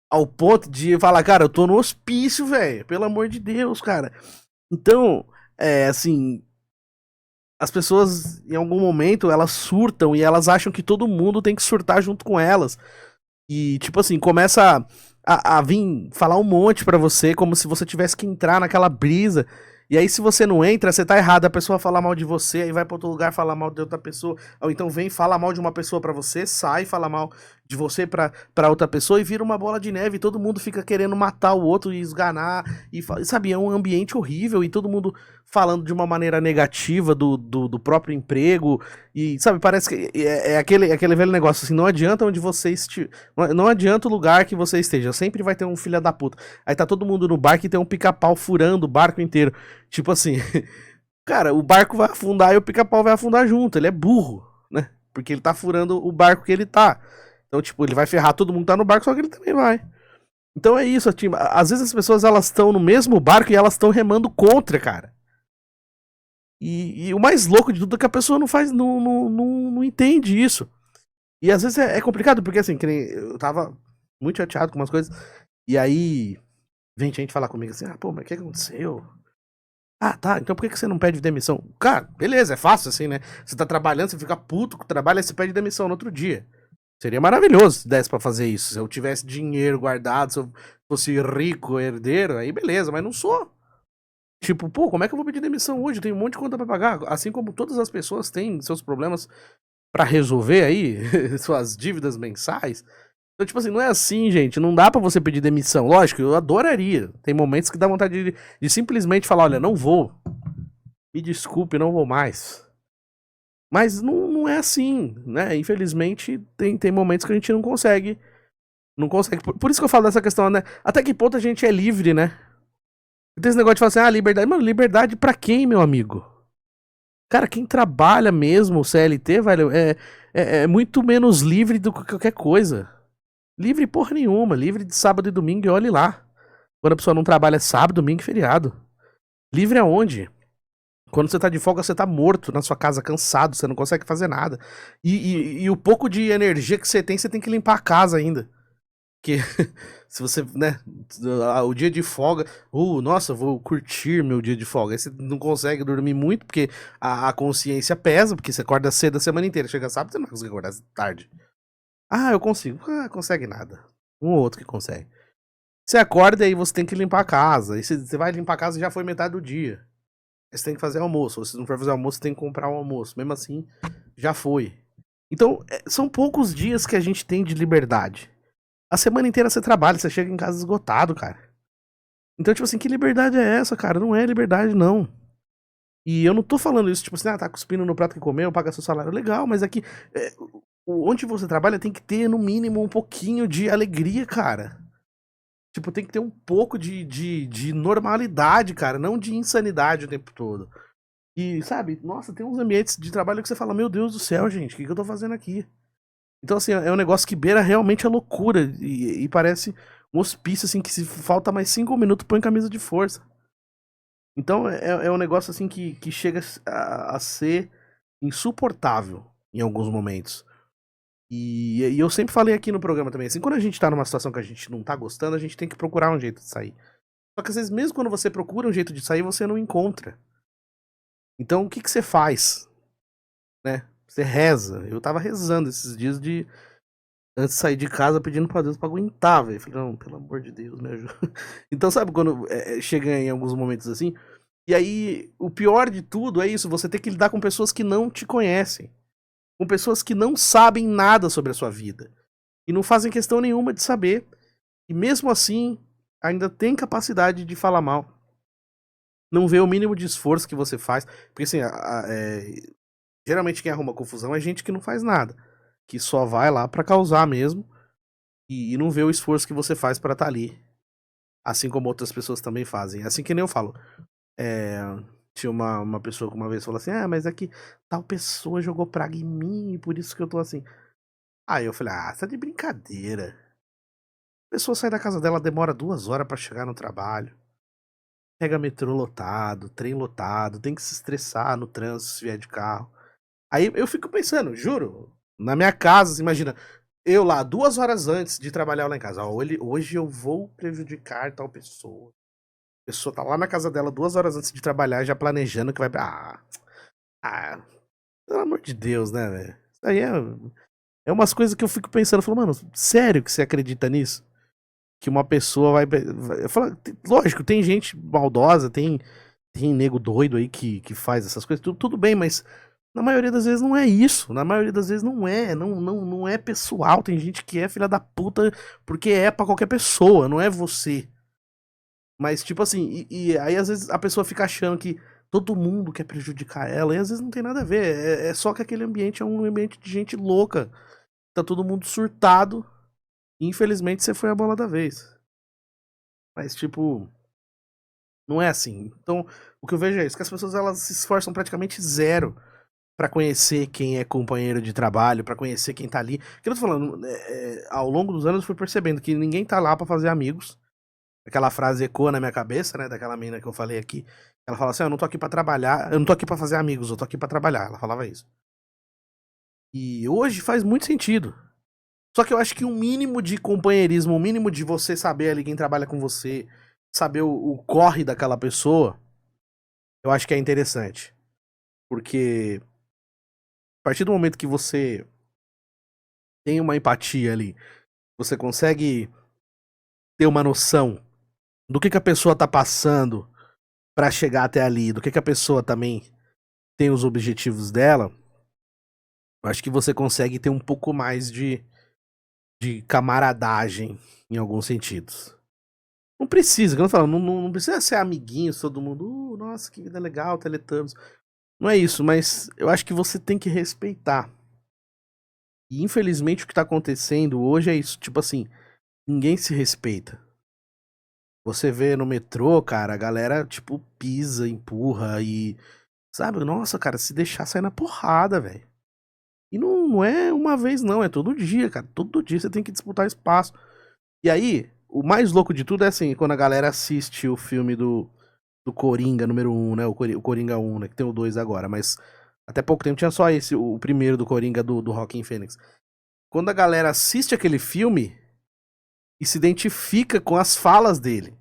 ao ponto de falar, cara, eu tô no hospício, velho. Pelo amor de Deus, cara. Então, assim, as pessoas, em algum momento, elas surtam e elas acham que todo mundo tem que surtar junto com elas. E, tipo assim, começa a vir falar um monte pra você, como se você tivesse que entrar naquela brisa. E aí, se você não entra, você tá errado. A pessoa fala mal de você, aí vai pra outro lugar falar mal de outra pessoa. Ou então vem, fala mal de uma pessoa pra você, sai, fala mal de você pra outra pessoa e vira uma bola de neve. E todo mundo fica querendo matar o outro e esganar. E, sabe, é um ambiente horrível e todo mundo falando de uma maneira negativa do próprio emprego. E, sabe, parece que é aquele velho negócio assim, não adianta onde você estiver. Não adianta o lugar que você esteja, sempre vai ter um filho da puta. Aí tá todo mundo no barco e tem um pica-pau furando o barco inteiro. Tipo assim, cara, o barco vai afundar e o pica-pau vai afundar junto. Ele é burro, né? Porque ele tá furando o barco que ele tá. Então, tipo, ele vai ferrar todo mundo que tá no barco, só que ele também vai. Então é isso, tipo, às vezes as pessoas elas estão no mesmo barco e elas estão remando contra, cara. E o mais louco de tudo é que a pessoa não entende isso. E às vezes é complicado, porque assim, que nem eu tava muito chateado com umas coisas. E aí vem gente falar comigo assim, pô, mas o que aconteceu? Tá, então por que você não pede demissão? Cara, beleza, é fácil assim, né? Você tá trabalhando, você fica puto com o trabalho, aí você pede demissão no outro dia. Seria maravilhoso se desse pra fazer isso. Se eu tivesse dinheiro guardado, se eu fosse rico, herdeiro, aí beleza, mas não sou. Tipo, pô, como é que eu vou pedir demissão hoje? Eu tenho um monte de conta pra pagar. Assim como todas as pessoas têm seus problemas pra resolver aí, suas dívidas mensais. Então, tipo assim, não é assim, gente. Não dá pra você pedir demissão. Lógico, eu adoraria. Tem momentos que dá vontade de simplesmente falar, olha, não vou. Me desculpe, não vou mais. Mas não é assim, né? Infelizmente, tem momentos que a gente não consegue. Não consegue. Por isso que eu falo dessa questão, né? Até que ponto a gente é livre, né? Tem esse negócio de falar assim, liberdade. Mano, liberdade pra quem, meu amigo? Cara, quem trabalha mesmo, o CLT, velho, é muito menos livre do que qualquer coisa. Livre porra nenhuma. Livre de sábado e domingo e olhe lá. Quando a pessoa não trabalha sábado, domingo e feriado. Livre aonde? Quando você tá de folga, você tá morto na sua casa, cansado, você não consegue fazer nada. E o pouco de energia que você tem que limpar a casa ainda. Porque se você, né, o dia de folga, nossa, vou curtir meu dia de folga. Aí você não consegue dormir muito, porque a consciência pesa, porque você acorda cedo a semana inteira. Chega sábado, você não consegue acordar tarde. Eu consigo. Consegue nada. Um ou outro que consegue. Você acorda e aí você tem que limpar a casa. Aí você vai limpar a casa e já foi metade do dia. Aí você tem que fazer almoço. Ou se não for fazer almoço, você tem que comprar um almoço. Mesmo assim, já foi. Então, são poucos dias que a gente tem de liberdade. A semana inteira você trabalha, você chega em casa esgotado, cara. Então, tipo assim, que liberdade é essa, cara? Não é liberdade, não. E eu não tô falando isso, tipo assim, tá cuspindo no prato que comeu, paga seu salário. Legal, mas aqui, onde você trabalha tem que ter, no mínimo, um pouquinho de alegria, cara. Tipo, tem que ter um pouco de normalidade, cara, não de insanidade o tempo todo. E, sabe, nossa, tem uns ambientes de trabalho que você fala, meu Deus do céu, gente, o que eu tô fazendo aqui? Então, assim, é um negócio que beira realmente a loucura. E parece um hospício, assim, que se falta mais 5 minutos, põe camisa de força. Então, é um negócio, assim, que chega a ser insuportável em alguns momentos. E eu sempre falei aqui no programa também, assim, quando a gente tá numa situação que a gente não tá gostando, a gente tem que procurar um jeito de sair. Só que às vezes, mesmo quando você procura um jeito de sair, você não encontra. Então, o que você faz? Né? Você reza. Eu tava rezando esses dias antes de sair de casa pedindo pra Deus pra aguentar, velho. Falei, não, pelo amor de Deus, me ajuda. Então, sabe quando chega em alguns momentos assim? E aí, o pior de tudo é isso, você ter que lidar com pessoas que não te conhecem. Com pessoas que não sabem nada sobre a sua vida. E não fazem questão nenhuma de saber. E mesmo assim, ainda tem capacidade de falar mal. Não vê o mínimo de esforço que você faz. Porque assim, geralmente quem arruma confusão é gente que não faz nada. Que só vai lá pra causar mesmo. E não vê o esforço que você faz pra estar ali. Assim como outras pessoas também fazem. Assim que nem eu falo. Tinha uma pessoa que uma vez falou assim: mas é que tal pessoa jogou praga em mim, por isso que eu tô assim. Aí eu falei: você tá de brincadeira. A pessoa sai da casa dela, demora 2 horas pra chegar no trabalho. Pega metrô lotado, trem lotado, tem que se estressar no trânsito se vier de carro. Aí eu fico pensando, juro, na minha casa, imagina, eu lá, 2 horas antes de trabalhar lá em casa. Hoje eu vou prejudicar tal pessoa. A pessoa tá lá na casa dela 2 horas antes de trabalhar, já planejando que vai. Pelo amor de Deus, né, velho? Isso aí é umas coisas que eu fico pensando. Eu falo, mano, sério que você acredita nisso? Que uma pessoa vai. Eu falo, lógico, tem gente maldosa, tem nego doido aí que faz essas coisas. Tudo bem, mas na maioria das vezes não é isso. Na maioria das vezes não é. Não é pessoal. Tem gente que é filha da puta porque é pra qualquer pessoa, não é você. Mas, tipo assim, e aí às vezes a pessoa fica achando que todo mundo quer prejudicar ela, e às vezes não tem nada a ver. É só que aquele ambiente é um ambiente de gente louca. Tá todo mundo surtado. E infelizmente você foi a bola da vez. Mas, tipo, não é assim. Então, o que eu vejo é isso, que as pessoas elas se esforçam praticamente zero pra conhecer quem é companheiro de trabalho, pra conhecer quem tá ali. Que eu tô falando, ao longo dos anos eu fui percebendo que ninguém tá lá pra fazer amigos. Aquela frase ecoa na minha cabeça, né, daquela mina que eu falei aqui. Ela fala assim: eu não tô aqui pra trabalhar, eu não tô aqui pra fazer amigos, eu tô aqui pra trabalhar. Ela falava isso. E hoje faz muito sentido. Só que eu acho que um mínimo de companheirismo, um mínimo de você saber ali quem trabalha com você, saber o corre daquela pessoa, eu acho que é interessante. Porque a partir do momento que você tem uma empatia ali, você consegue ter uma noção do que a pessoa tá passando pra chegar até ali, do que a pessoa também tem os objetivos dela, eu acho que você consegue ter um pouco mais de camaradagem em alguns sentidos. Não precisa, como eu falo, não precisa ser amiguinho, todo mundo, nossa, que vida legal, Teletubbies. Não é isso, mas eu acho que você tem que respeitar. E infelizmente o que tá acontecendo hoje é isso, tipo assim, ninguém se respeita. Você vê no metrô, cara, a galera, tipo, pisa, empurra e. Sabe? Nossa, cara, se deixar sair na porrada, velho. E não é uma vez, não, é todo dia, cara. Todo dia você tem que disputar espaço. E aí, o mais louco de tudo é assim, quando a galera assiste o filme do Coringa número um, né? O Coringa 1, né? Que tem o 2 agora, mas até pouco tempo tinha só esse, o primeiro do Coringa do Joaquin Phoenix. Quando a galera assiste aquele filme e se identifica com as falas dele.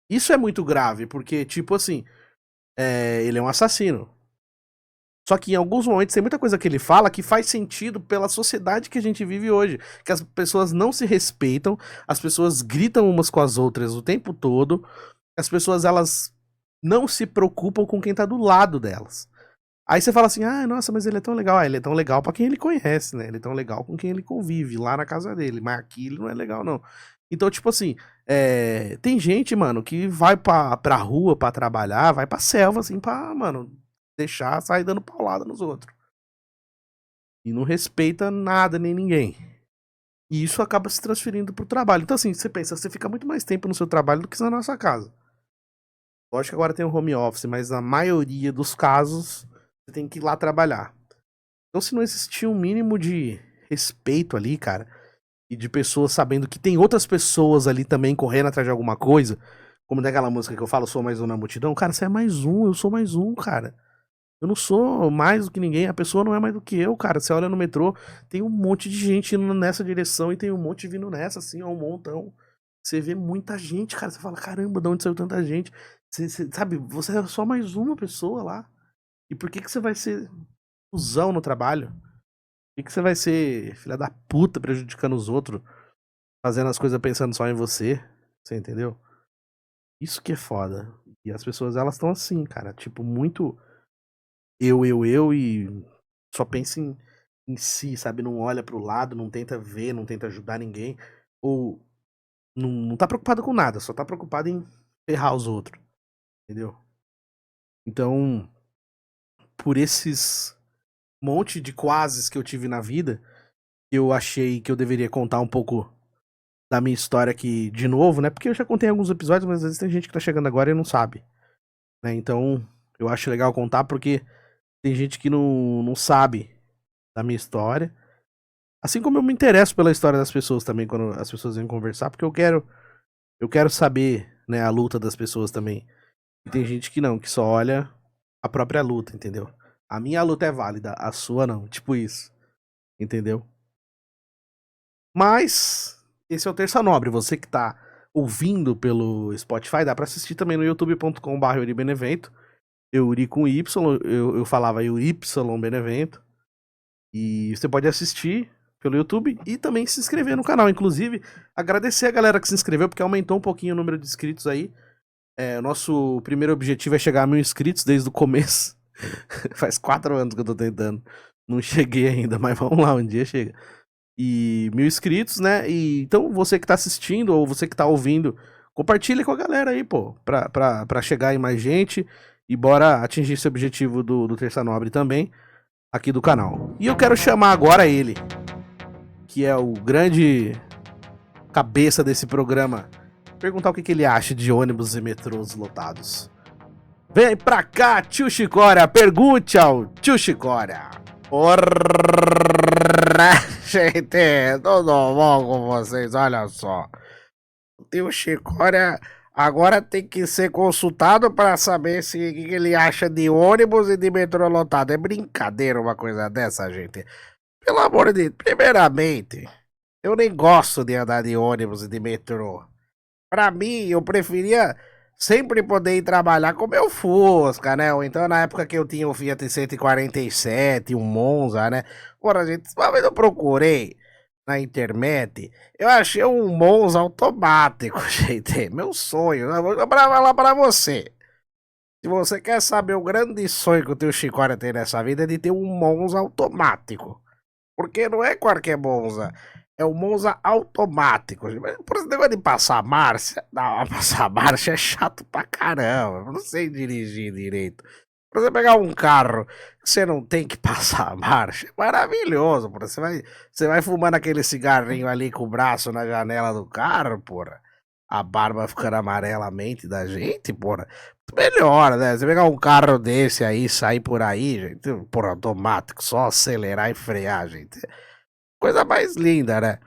Isso é muito grave, porque, tipo assim, ele é um assassino. Só que em alguns momentos tem muita coisa que ele fala que faz sentido pela sociedade que a gente vive hoje. Que as pessoas não se respeitam, as pessoas gritam umas com as outras o tempo todo, as pessoas elas não se preocupam com quem tá do lado delas. Aí você fala assim, ah, nossa, mas ele é tão legal. Ah, ele é tão legal pra quem ele conhece, né? Ele é tão legal com quem ele convive lá na casa dele. Mas aqui ele não é legal, não. Então, tipo assim, tem gente, mano, que vai pra rua pra trabalhar, vai pra selva, assim, pra, mano, deixar sair dando paulada nos outros. E não respeita nada nem ninguém. E isso acaba se transferindo pro trabalho. Então, assim, você pensa, você fica muito mais tempo no seu trabalho do que na nossa casa. Lógico que agora tem o home office, mas na maioria dos casos, você tem que ir lá trabalhar. Então, se não existir um mínimo de respeito ali, cara, e de pessoas sabendo que tem outras pessoas ali também correndo atrás de alguma coisa, como daquela música que eu falo, sou mais um na multidão, cara, você é mais um, eu sou mais um, cara. Eu não sou mais do que ninguém, a pessoa não é mais do que eu, cara. Você olha no metrô, tem um monte de gente indo nessa direção e tem um monte vindo nessa, assim, ó, um montão. Você vê muita gente, cara. Você fala, caramba, de onde saiu tanta gente? Sabe, você é só mais uma pessoa lá. E por que você vai ser cuzão no trabalho? Por que você vai ser filha da puta prejudicando os outros, fazendo as coisas pensando só em você? Você entendeu? Isso que é foda. E as pessoas, elas estão assim, cara. Tipo, muito eu e só pensa em si, sabe? Não olha pro lado, não tenta ver, não tenta ajudar ninguém. Ou não tá preocupado com nada, só tá preocupado em ferrar os outros. Entendeu? Então, por esses monte de quases que eu tive na vida, eu achei que eu deveria contar um pouco da minha história aqui de novo, né? Porque eu já contei em alguns episódios, mas às vezes tem gente que tá chegando agora e não sabe. Né? Então, eu acho legal contar porque tem gente que não sabe da minha história. Assim como eu me interesso pela história das pessoas também, quando as pessoas vêm conversar, porque eu quero saber, né, a luta das pessoas também. E tem gente que não, que só olha a própria luta, entendeu? A minha luta é válida, a sua não. Tipo isso. Entendeu? Mas, esse é o Terça Nobre. Você que tá ouvindo pelo Spotify, dá pra assistir também no youtube.com/euribenevento. Euri com Y, eu falava Euri Y Benevento. E você pode assistir pelo YouTube e também se inscrever no canal. Inclusive, agradecer a galera que se inscreveu, porque aumentou um pouquinho o número de inscritos aí. O nosso primeiro objetivo é chegar a 1.000 inscritos desde o começo. Faz 4 anos que eu tô tentando. Não cheguei ainda, mas vamos lá, um dia chega. E 1.000 inscritos, né? E então você que tá assistindo ou você que tá ouvindo, compartilha com a galera aí, pô, pra chegar em mais gente e bora atingir esse objetivo do Terça Nobre também, aqui do canal. E eu quero chamar agora ele, que é o grande cabeça desse programa, perguntar o que ele acha de ônibus e metrôs lotados. Vem pra cá, tio Chicória, pergunte ao tio Chicória. Porra, gente, tudo bom com vocês? Olha só, o tio Chicória agora tem que ser consultado para saber se o que ele acha de ônibus e de metrô lotado. É brincadeira uma coisa dessa, gente. Pelo amor de Deus, primeiramente, eu nem gosto de andar de ônibus e de metrô. Pra mim, eu preferia sempre poder ir trabalhar com meu Fusca, né? Ou então na época que eu tinha o Fiat 147, um Monza, né? Porra, gente, uma vez eu procurei na internet, eu achei um Monza automático, gente. Meu sonho. Eu vou falar pra você. Se você quer saber o grande sonho que o teu Chicória tem nessa vida, é de ter um Monza automático. Porque não é qualquer Monza. É o Monza automático. Por esse negócio de passar marcha. Não, passar marcha é chato pra caramba. Eu não sei dirigir direito. Pra você pegar um carro que você não tem que passar marcha, é maravilhoso. Porra. Você vai fumando aquele cigarrinho ali com o braço na janela do carro, porra. a barba ficando amarela, a mente da gente, porra. Melhor, né? Você pegar um carro desse aí, sair por aí, gente, porra, automático, só acelerar e frear, gente. Coisa mais linda, né?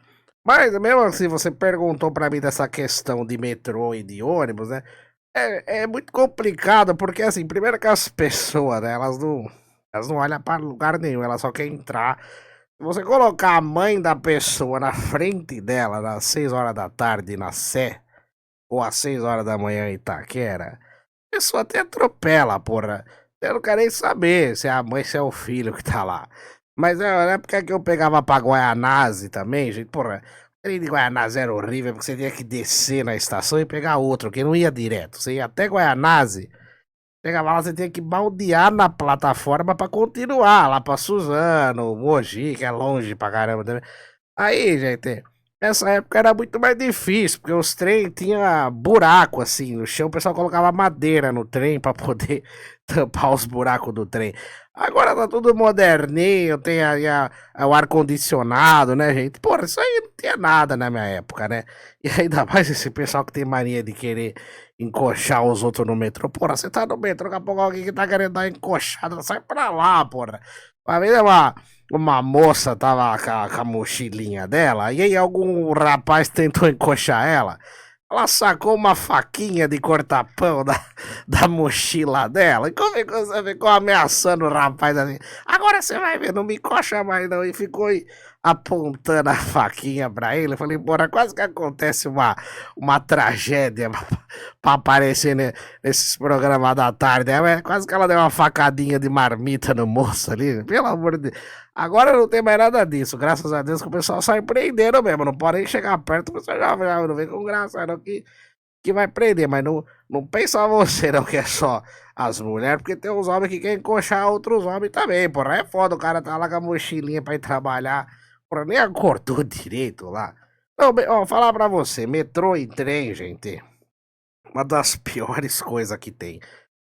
Mas mesmo assim, você perguntou pra mim dessa questão de metrô e de ônibus, né? É muito complicado, porque assim, primeiro que as pessoas, né, elas não olham pra lugar nenhum, elas só querem entrar. Se você colocar a mãe da pessoa na frente dela, às 6 horas da tarde na Sé, ou às 6 horas da manhã em Itaquera, a pessoa até atropela, porra. Eu não quero nem saber se é a mãe, se é o filho que tá lá. Mas na época que eu pegava pra Guaianazes também, gente, porra, trem de Guaianazes era horrível, porque você tinha que descer na estação e pegar outro, que não ia direto. Você ia até Guaianazes, chegava lá, você tinha que baldear na plataforma pra continuar, lá pra Suzano, Mogi, que é longe pra caramba também. Aí, gente, nessa época era muito mais difícil, porque os trem tinha buraco assim no chão, o pessoal colocava madeira no trem pra poder tampar os buracos do trem. Agora tá tudo moderninho, tem aí o ar-condicionado, né, gente? Porra, isso aí não tinha nada na minha época, né? E ainda mais esse pessoal que tem mania de querer encoxar os outros no metrô. Porra, você tá no metrô, daqui a pouco alguém que tá querendo dar encoxada, sai pra lá, porra. Uma vez uma moça tava com a mochilinha dela, e aí algum rapaz tentou encoxar ela. Ela sacou uma faquinha de cortar pão da mochila dela e ficou ameaçando o rapaz assim. Agora você vai ver, não me encoxa mais não. E ficou apontando a faquinha pra ele. Eu falei, porra, quase que acontece uma tragédia pra aparecer nesses programas da tarde. Quase que ela deu uma facadinha de marmita no moço ali. Pelo amor de Deus. Agora não tem mais nada disso, graças a Deus que o pessoal sai prendendo mesmo, não pode nem chegar perto, o pessoal já não vem com graça não que vai prender, mas não pensa você não que é só as mulheres, porque tem uns homens que querem encoxar outros homens também, porra, é foda, o cara tá lá com a mochilinha pra ir trabalhar, porra, nem acordou direito lá. Não, ó, falar pra você, metrô e trem, gente, uma das piores coisas que tem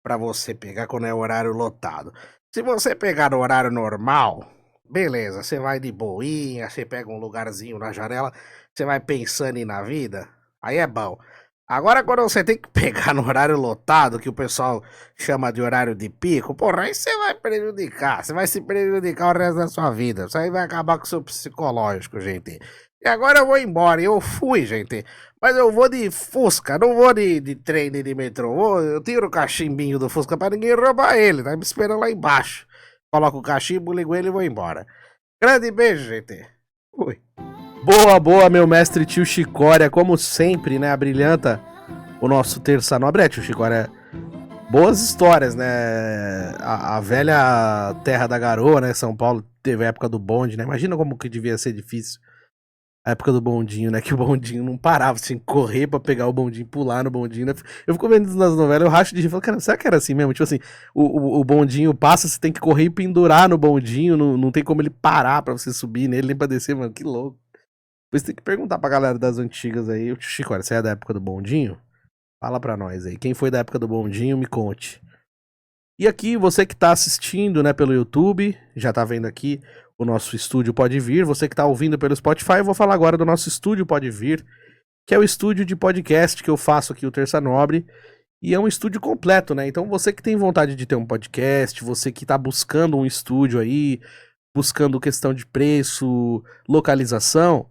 pra você pegar quando é horário lotado. Se você pegar no horário normal, beleza, você vai de boinha, você pega um lugarzinho na janela, você vai pensando em na vida, aí é bom. Agora quando você tem que pegar no horário lotado, que o pessoal chama de horário de pico, porra, aí você vai prejudicar, você vai se prejudicar o resto da sua vida, isso aí vai acabar com o seu psicológico, gente. E agora eu vou embora, eu fui, gente, mas eu vou de Fusca, não vou de trem nem de metrô, eu tiro o cachimbinho do Fusca pra ninguém roubar ele, tá me esperando lá embaixo. Coloco o cachimbo, ligo ele e vou embora. Grande beijo, gente. Fui. Boa, boa, meu mestre tio Chicória, como sempre, né, abrilhanta o nosso Terça Nobre. Tio Chicória, boas histórias, né, a velha terra da garoa, né, São Paulo teve a época do bonde, né, imagina como que devia ser difícil a época do bondinho, né, que o bondinho não parava, assim, correr pra pegar o bondinho, pular no bondinho, né? Eu fico vendo isso nas novelas, eu racho de rir, falo, cara, será que era assim mesmo? Tipo assim, o bondinho passa, você tem que correr e pendurar no bondinho, não tem como ele parar pra você subir nele, nem pra descer, mano, que louco. Depois tem que perguntar pra galera das antigas aí. O Chico, olha, você é da época do bondinho? Fala pra nós aí. Quem foi da época do bondinho, me conte. E aqui, você que tá assistindo, né, pelo YouTube, já tá vendo aqui o nosso estúdio Pode Vir. Você que tá ouvindo pelo Spotify, eu vou falar agora do nosso estúdio Pode Vir, que é o estúdio de podcast que eu faço aqui, o Terça Nobre. E é um estúdio completo, né? Então você que tem vontade de ter um podcast, você que tá buscando um estúdio aí, buscando questão de preço, localização...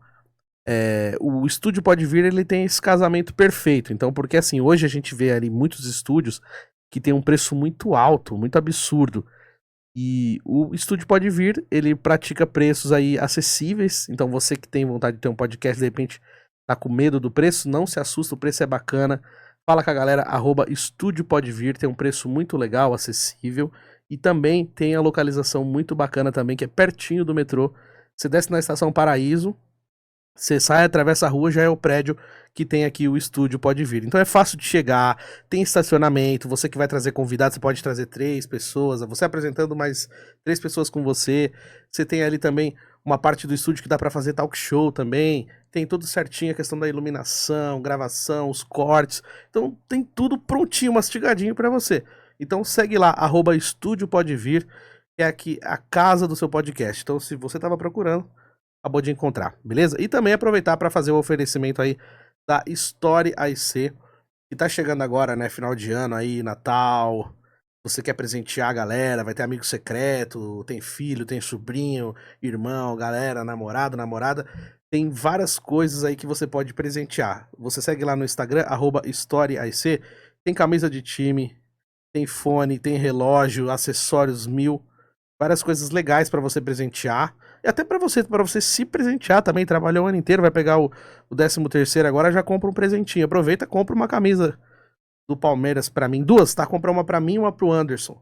o estúdio Pode Vir, ele tem esse casamento perfeito. Então, porque assim, hoje a gente vê ali muitos estúdios que tem um preço muito alto, muito absurdo. E o estúdio Pode Vir, ele pratica preços aí acessíveis. Então, você que tem vontade de ter um podcast, de repente tá com medo do preço, não se assusta, o preço é bacana. Fala com a galera, @estúdio Pode Vir, tem um preço muito legal, acessível. E também tem a localização muito bacana também, que é pertinho do metrô. Você desce na Estação Paraíso, você sai, atravessa a rua, já é o prédio que tem aqui o estúdio Pode Vir. Então é fácil de chegar, tem estacionamento, você que vai trazer convidados, você pode trazer 3 pessoas, você apresentando mais 3 pessoas com você. Você tem ali também uma parte do estúdio que dá pra fazer talk show também, tem tudo certinho, a questão da iluminação, gravação, os cortes. Então tem tudo prontinho, mastigadinho pra você. Então segue lá, @estúdio Pode Vir, que é aqui a casa do seu podcast. Então se você tava procurando, acabou de encontrar, beleza? E também aproveitar para fazer o oferecimento aí da Story IC, que tá chegando agora, né, final de ano aí, Natal. Você quer presentear a galera, vai ter amigo secreto, tem filho, tem sobrinho, irmão, galera, namorado, namorada. Tem várias coisas aí que você pode presentear. Você segue lá no Instagram, @StoryIC. Tem camisa de time, tem fone, tem relógio, acessórios 1000. Várias coisas legais pra você presentear. E até pra você se presentear também. Trabalhou o ano inteiro, vai pegar o 13º agora, já compra um presentinho. Aproveita, compra uma camisa do Palmeiras pra mim. Duas, tá? Comprar uma pra mim e uma pro Anderson.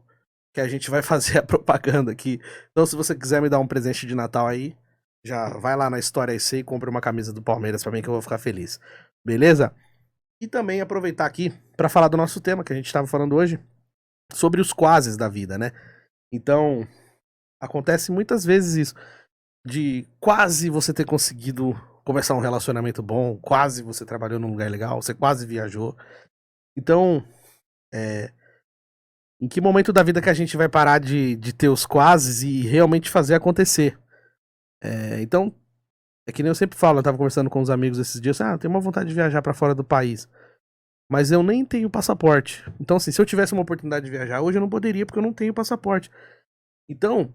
Que a gente vai fazer a propaganda aqui. Então, se você quiser me dar um presente de Natal aí, já vai lá na História IC e compra uma camisa do Palmeiras pra mim que eu vou ficar feliz. Beleza? E também aproveitar aqui pra falar do nosso tema que a gente tava falando hoje, sobre os quases da vida, né? Então, acontece muitas vezes isso, de quase você ter conseguido começar um relacionamento bom, quase você trabalhou num lugar legal, você quase viajou. Então, em que momento da vida que a gente vai parar de ter os quases e realmente fazer acontecer? Então, é que nem eu sempre falo, eu tava conversando com uns amigos esses dias, eu tenho uma vontade de viajar pra fora do país, mas eu nem tenho passaporte. Então, assim, se eu tivesse uma oportunidade de viajar hoje, eu não poderia porque eu não tenho passaporte. Então,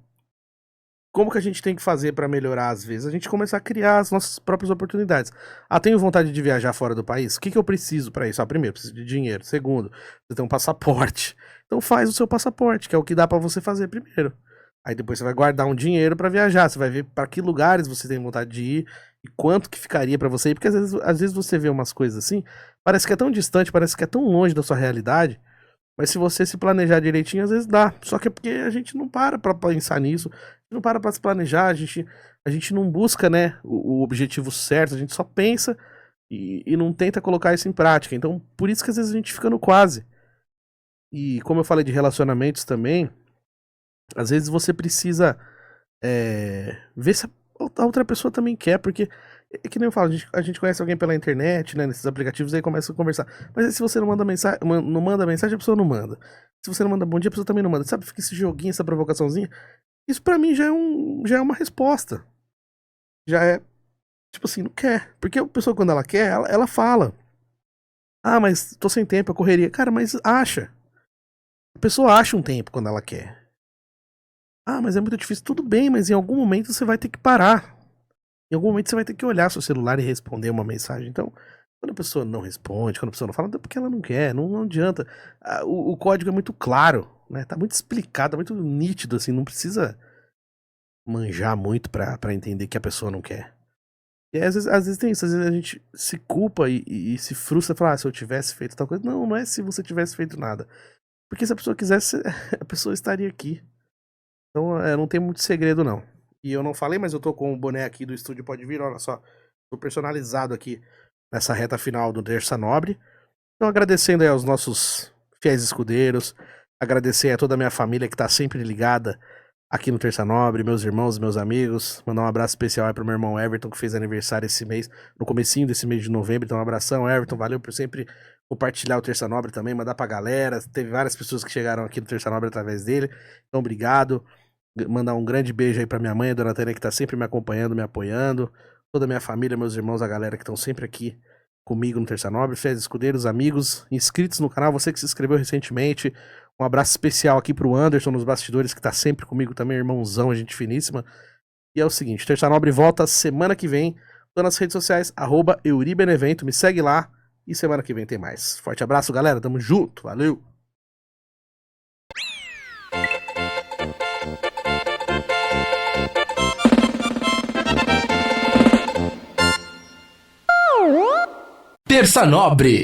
como que a gente tem que fazer pra melhorar às vezes? A gente começar a criar as nossas próprias oportunidades. Tenho vontade de viajar fora do país? O que eu preciso pra isso? Primeiro, preciso de dinheiro. Segundo, você tem um passaporte. Então faz o seu passaporte, que é o que dá pra você fazer primeiro. Aí depois você vai guardar um dinheiro pra viajar. Você vai ver pra que lugares você tem vontade de ir e quanto que ficaria pra você ir. Porque às vezes você vê umas coisas assim, parece que é tão distante, parece que é tão longe da sua realidade. Mas se você se planejar direitinho, às vezes dá. Só que é porque a gente não para pra pensar nisso, a gente não para pra se planejar, a gente não busca, né, o objetivo certo, a gente só pensa e não tenta colocar isso em prática. Então, por isso que às vezes a gente fica no quase. E como eu falei de relacionamentos também, às vezes você precisa ver se a outra pessoa também quer, porque é que nem eu falo, a gente conhece alguém pela internet, né, nesses aplicativos, aí começa a conversar. Mas aí se você não manda mensagem, a pessoa não manda. Se você não manda bom dia, a pessoa também não manda. Sabe, fica esse joguinho, essa provocaçãozinha. Isso pra mim já é uma resposta. Já é, tipo assim, não quer. Porque a pessoa quando ela quer, ela fala. Mas tô sem tempo, eu correria. Cara, mas acha. A pessoa acha um tempo quando ela quer. Mas é muito difícil. Tudo bem, mas em algum momento você vai ter que parar. Em algum momento você vai ter que olhar seu celular e responder uma mensagem. Então, quando a pessoa não responde, quando a pessoa não fala, é porque ela não quer, não adianta. O código é muito claro, né? Tá muito explicado, tá muito nítido, assim, não precisa manjar muito pra entender que a pessoa não quer. E aí, às vezes tem isso, às vezes a gente se culpa e se frustra e fala, se eu tivesse feito tal coisa. Não é se você tivesse feito nada. Porque se a pessoa quisesse, a pessoa estaria aqui. Então, não tem muito segredo, não. E eu não falei, mas eu tô com o boné aqui do Estúdio Pode Vir, olha só. Tô personalizado aqui nessa reta final do Terça Nobre. Então, agradecendo aí aos nossos fiéis escudeiros, agradecer a toda a minha família que tá sempre ligada aqui no Terça Nobre, meus irmãos, meus amigos. Mandar um abraço especial aí pro meu irmão Everton, que fez aniversário esse mês, no comecinho desse mês de novembro. Então, um abração, Everton. Valeu por sempre compartilhar o Terça Nobre também, mandar pra galera. Teve várias pessoas que chegaram aqui no Terça Nobre através dele. Então, obrigado. Mandar um grande beijo aí pra minha mãe, a dona Tânia, que tá sempre me acompanhando, me apoiando. Toda a minha família, meus irmãos, a galera que estão sempre aqui comigo no Terça Nobre, fiéis escudeiros, amigos, inscritos no canal, você que se inscreveu recentemente. Um abraço especial aqui pro Anderson nos bastidores, que tá sempre comigo também, irmãozão, gente finíssima. E é o seguinte, Terça Nobre volta semana que vem. Tô nas redes sociais, @EuriBenevento, me segue lá. E semana que vem tem mais. Forte abraço, galera, tamo junto, valeu! Terça Nobre.